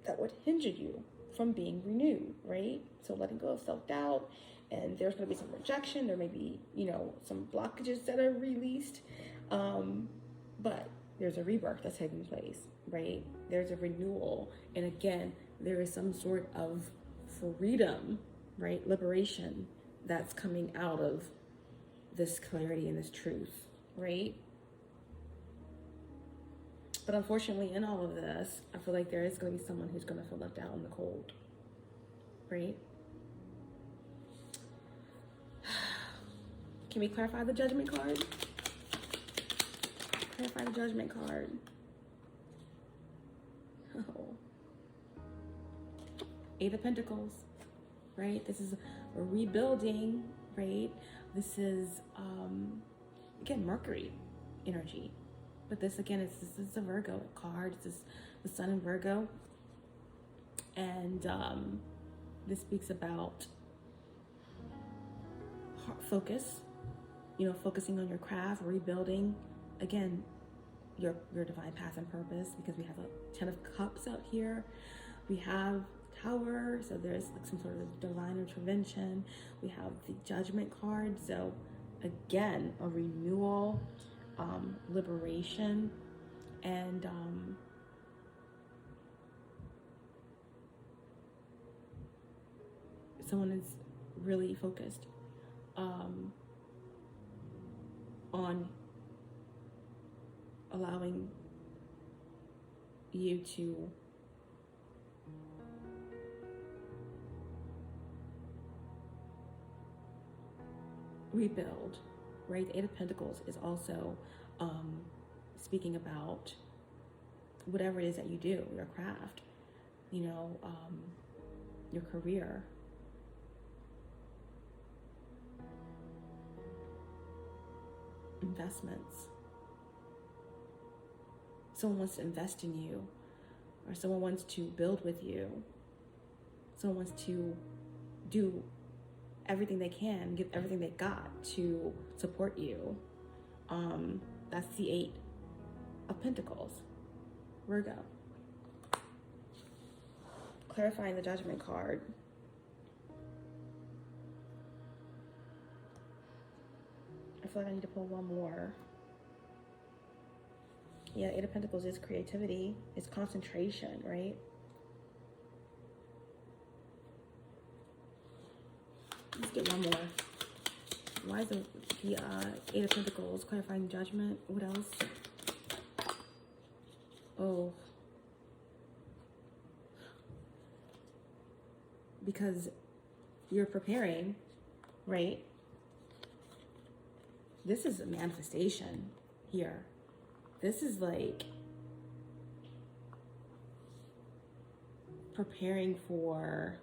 that would hinder you from being renewed, right? So letting go of self-doubt, and there's going to be some rejection. There may be, you know, some blockages that are released, but there's a rebirth that's taking place, right? There's a renewal, and again, there is some sort of freedom, right? Liberation that's coming out of this clarity and this truth, right? But unfortunately, in all of this, I feel like there is going to be someone who's going to feel left out in the cold, right? Can we clarify the Judgment card? Clarify the Judgment card. Oh. 8 of Pentacles, right? This is a rebuilding, right? This is, again, Mercury energy. But this, again, this is a Virgo card. This is the Sun in Virgo. And this speaks about focus, you know, focusing on your craft, rebuilding, again, your divine path and purpose, because we have a 10 of Cups out here. We have Tower, so there's like some sort of divine intervention. We have the Judgment card, so again, a renewal, liberation, and someone is really focused on allowing you to rebuild, right? The 8 of Pentacles is also speaking about whatever it is that you do, your craft, you know, your career. Investments. Someone wants to invest in you, or someone wants to build with you. Someone wants to do everything they can, give everything they got to support you. That's the 8 of Pentacles, Virgo. Clarifying the Judgment card. I feel like I need to pull one more. Yeah, 8 of Pentacles is creativity, it's concentration, right? Let's get one more. Why is the 8 of Pentacles clarifying Judgment? What else? Oh. Because you're preparing, right? This is a manifestation here. This is like preparing for,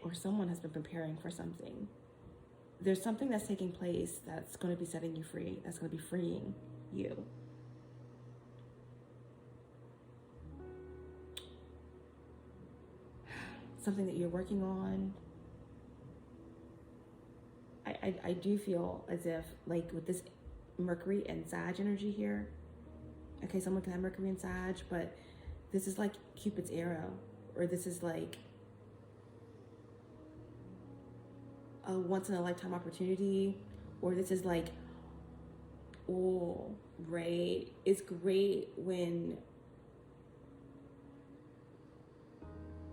or someone has been preparing for something. There's something that's taking place that's going to be setting you free, that's going to be freeing you. Something that you're working on. I do feel as if, like, with this Mercury and Sag energy here, okay, someone can have Mercury and Sag, but this is like Cupid's arrow, or this is like a once in a lifetime opportunity, or this is like, oh, right? It's great when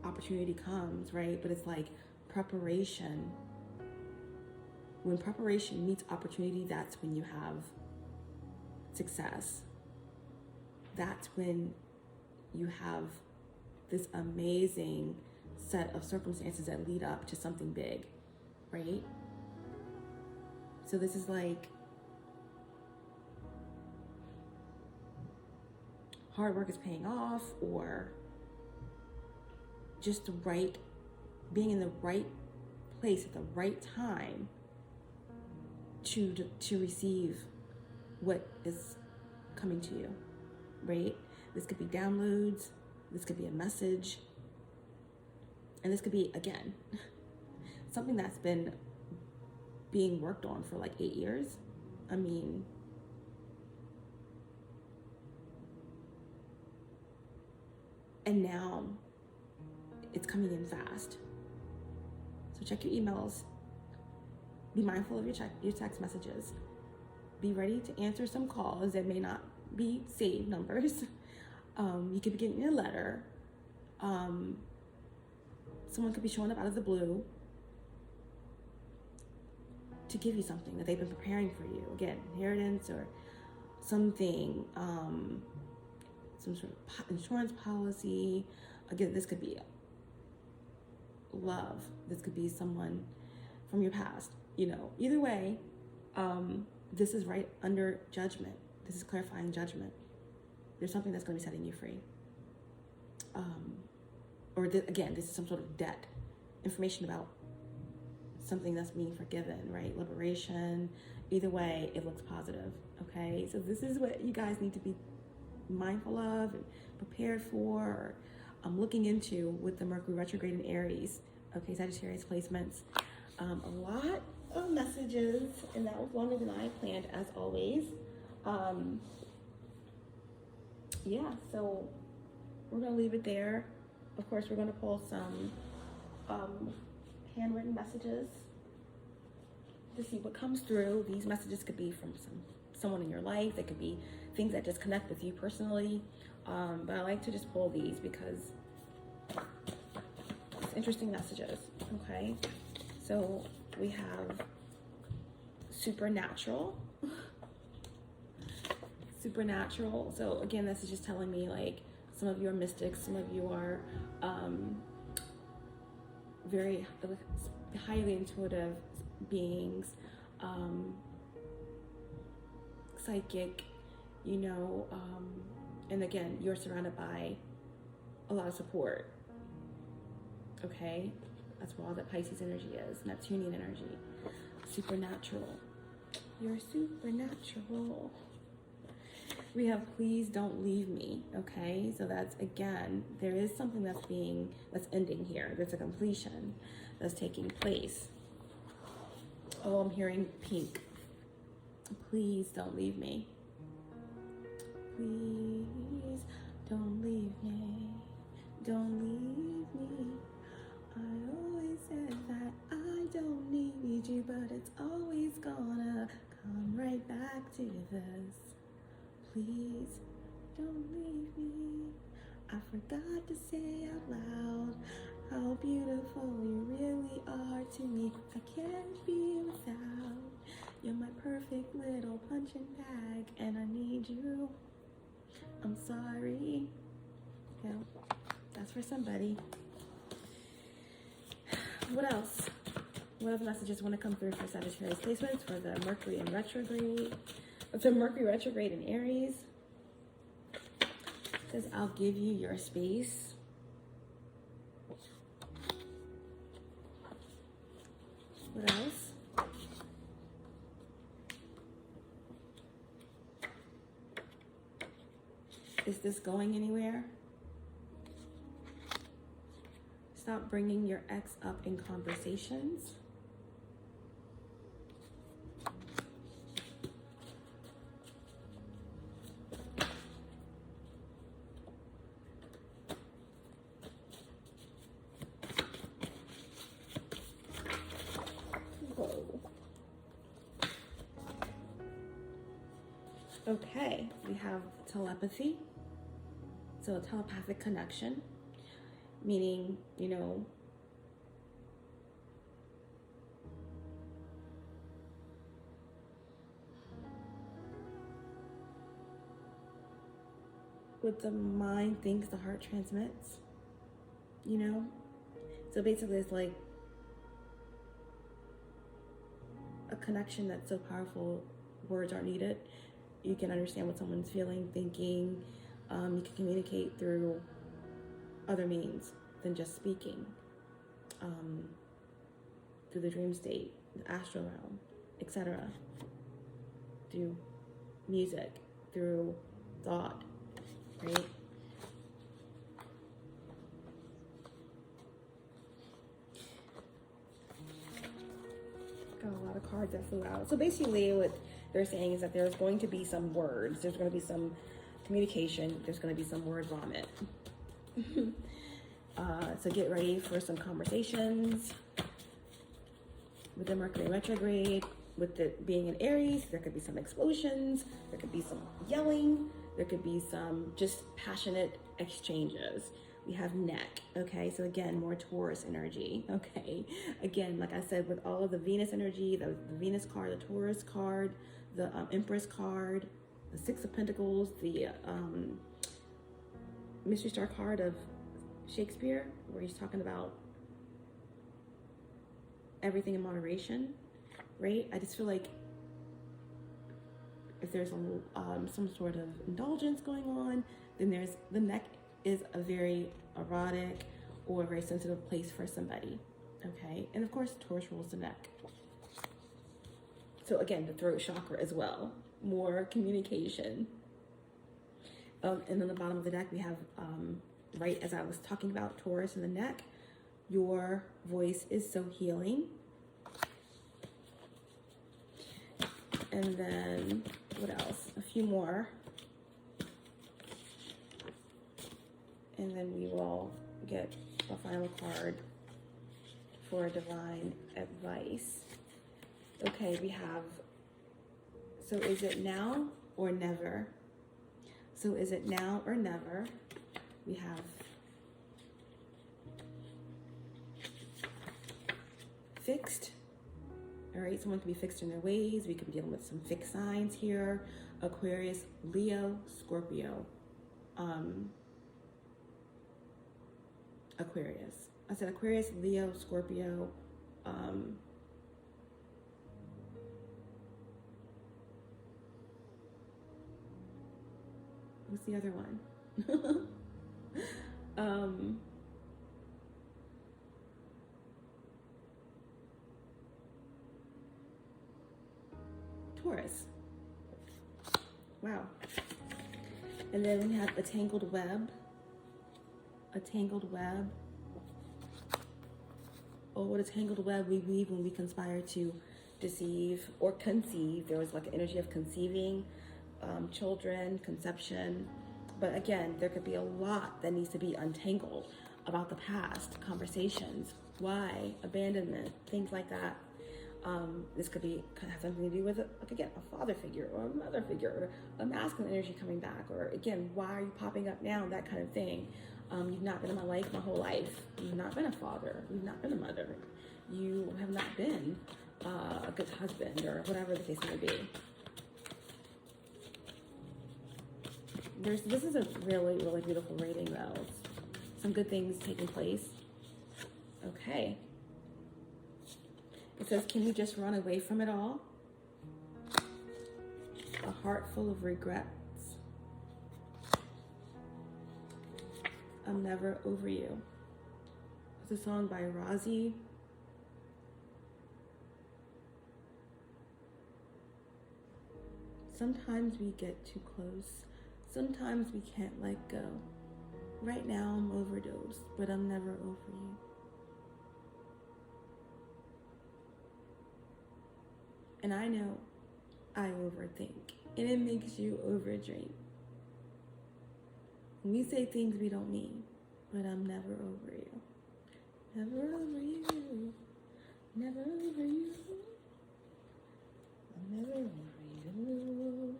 opportunity comes, right? But it's like preparation. When preparation meets opportunity, that's when you have success. That's when you have this amazing set of circumstances that lead up to something big, right? So this is like hard work is paying off, or just the right, being in the right place at the right time to receive what is coming to you, right? This could be downloads, this could be a message, and this could be, again, something that's been being worked on for like 8 years. I mean, and now it's coming in fast. So check your emails. Be mindful of your text messages. Be ready to answer some calls that may not be saved numbers. You could be getting a letter. Someone could be showing up out of the blue to give you something that they've been preparing for you. Again, inheritance or something, some sort of insurance policy. Again, this could be love. This could be someone from your past. You know, either way, this is right under judgment. This is clarifying judgment. There's something that's going to be setting you free. Again, this is some sort of debt. Information about something that's being forgiven, right? Liberation. Either way, it looks positive, okay? So this is what you guys need to be mindful of and prepared for. I'm looking into with the Mercury retrograde in Aries, okay, Sagittarius placements. A lot of messages, and that was longer than I planned, as always. Yeah, so we're gonna leave it there. Of course, we're gonna pull some handwritten messages to see what comes through. These messages could be from someone in your life. They could be things that just connect with you personally. But I like to just pull these because it's interesting messages, okay? So we have supernatural. Supernatural. So again, this is just telling me like some of you are mystics, some of you are very highly intuitive beings, psychic, you know, and again, you're surrounded by a lot of support, okay? That's where all that Pisces energy is, Neptunian energy. Supernatural. You're supernatural. We have please don't leave me, okay? So that's, again, there is something that's ending here. There's a completion that's taking place. Oh, I'm hearing pink. Please don't leave me. Please don't leave me. Don't leave me. I always said that I don't need you, but it's always gonna come right back to this. Please don't leave me. I forgot to say out loud how beautiful you really are to me. I can't be without. You're my perfect little punching bag, and I need you. I'm sorry. Yeah, that's for somebody. What else? What other messages want to come through for Sagittarius placements for the Mercury in retrograde? The Mercury retrograde in Aries. It says, I'll give you your space. What else? Is this going anywhere? Stop bringing your ex up in conversations. Okay, we have telepathy. So a telepathic connection, meaning, you know, what the mind thinks, the heart transmits, you know? So basically it's like a connection that's so powerful, words aren't needed. You can understand what someone's feeling, thinking. You can communicate through other means than just speaking. Through the dream state, the astral realm, etc. Through music, through thought, right? Got a lot of cards that flew out. So basically what they're saying is that there's going to be some words, there's going to be some communication, there's going to be some word vomit. So get ready for some conversations. With the Mercury retrograde, with it being in Aries, there could be some explosions, there could be some yelling, there could be some just passionate exchanges. We have neck, okay? So again, more Taurus energy, okay? Again, like I said, with all of the Venus energy, the Venus card, the Taurus card, the Empress card, the Six of Pentacles, the Mystery Star card of Shakespeare, where he's talking about everything in moderation, right? I just feel like if there's some sort of indulgence going on, then there's the neck is a very erotic or a very sensitive place for somebody, okay? And of course, Taurus rules the neck. So again, the throat chakra as well, more communication. And on the bottom of the deck, we have, right as I was talking about Taurus in the neck, your voice is so healing. And then, what else? A few more. And then we will get a final card for divine advice. Okay, we have, so is it now or never? So is it now or never? We have fixed. All right, someone can be fixed in their ways. We could be dealing with some fixed signs here. Aquarius, Leo, Scorpio. Aquarius. I said Aquarius, Leo, Scorpio. What's the other one? Taurus. Wow. And then we have a tangled web. A tangled web. Oh, what a tangled web we weave when we conspire to deceive or conceive. There was like an energy of conceiving, children, conception. But again, there could be a lot that needs to be untangled about the past, conversations, why, abandonment, things like that. This could have something to do with, like again, a father figure or a mother figure or a masculine energy coming back, or again, why are you popping up now, that kind of thing. You've not been in my life my whole life. You've not been a father. You've not been a mother. You have not been a good husband, or whatever the case may be. This is a really, really beautiful reading, though. Some good things taking place. Okay. It says, can you just run away from it all? A heart full of regrets. I'm never over you. It's a song by Razi. Sometimes we get too close. Sometimes we can't let go. Right now I'm overdosed, but I'm never over you. And I know I overthink, and it makes you overdrink. We say things we don't mean, but I'm never over you. Never over you. Never over you. I'm never over you.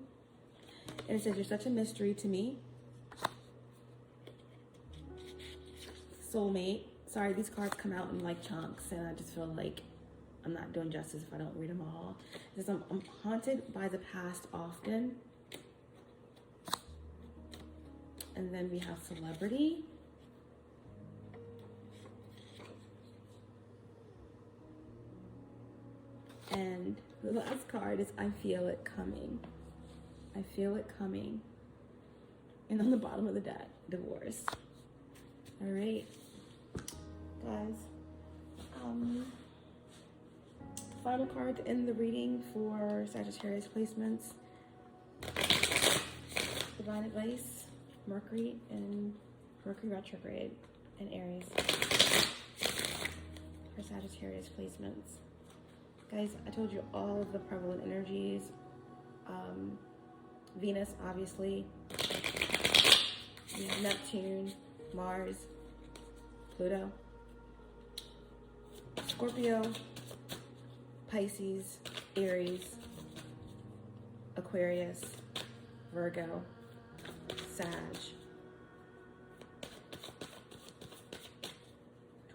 And it says, you're such a mystery to me. Soulmate. Sorry, these cards come out in like chunks, and I just feel like I'm not doing justice if I don't read them all. It says, I'm haunted by the past often. And then we have celebrity. And the last card is I feel it coming. I feel it coming. And on the bottom of the deck, divorce. All right, guys. Final card to end the reading for Sagittarius placements. Divine advice, Mercury retrograde in Aries for Sagittarius placements. Guys, I told you all of the prevalent energies. Venus, obviously. Neptune, Mars, Pluto, Scorpio, Pisces, Aries, Aquarius, Virgo, Sag,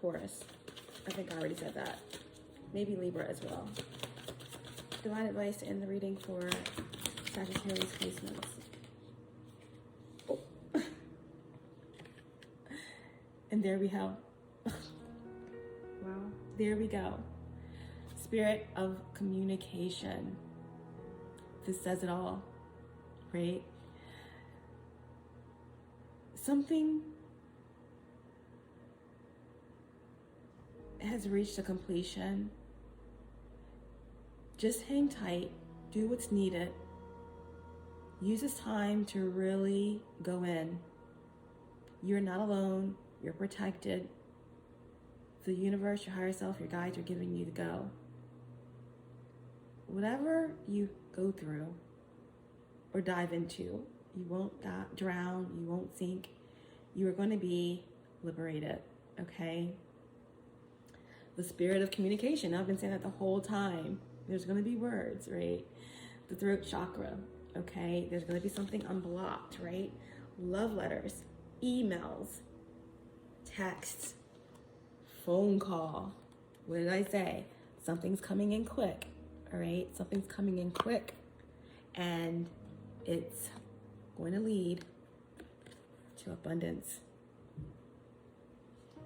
Taurus. I think I already said that. Maybe Libra as well. Divine advice in the reading for Sagittarius placements. Oh. And there we go. Wow. There we go. Spirit of communication. This says it all, right? Something has reached a completion. Just hang tight, do what's needed. Use this time to really go in. You're not alone, you're protected. The universe, your higher self, your guides are giving you the go. Whatever you go through or dive into, you won't drown, you won't sink. You are going to be liberated, okay? The spirit of communication. I've been saying that the whole time. There's going to be words, right? The throat chakra, okay? There's going to be something unblocked, right? Love letters, emails, texts, phone call. What did I say? Something's coming in quick, all right? Something's coming in quick, and it's going to lead to abundance.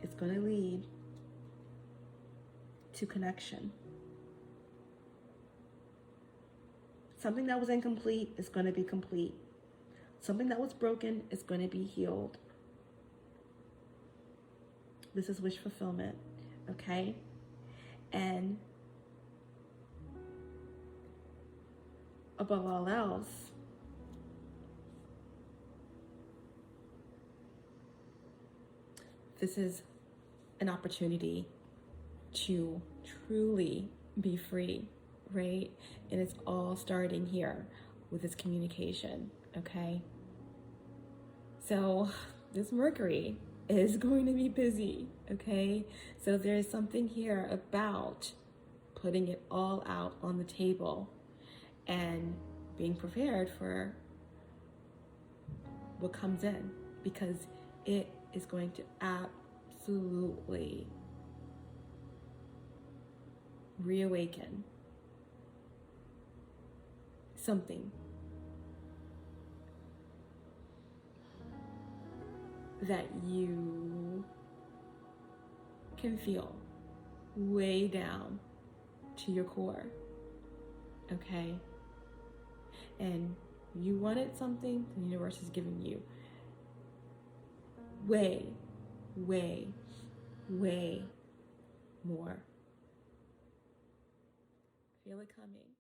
It's going to lead to connection. Something that was incomplete is going to be complete. Something that was broken is going to be healed. This is wish fulfillment, okay? And above all else, this is an opportunity to truly be free, right? And it's all starting here with this communication, okay? So this Mercury is going to be busy, okay? So there's something here about putting it all out on the table and being prepared for what comes in, because it is going to absolutely reawaken something that you can feel way down to your core, okay? And you wanted something, the universe is giving you way, way, way more. Feel it coming.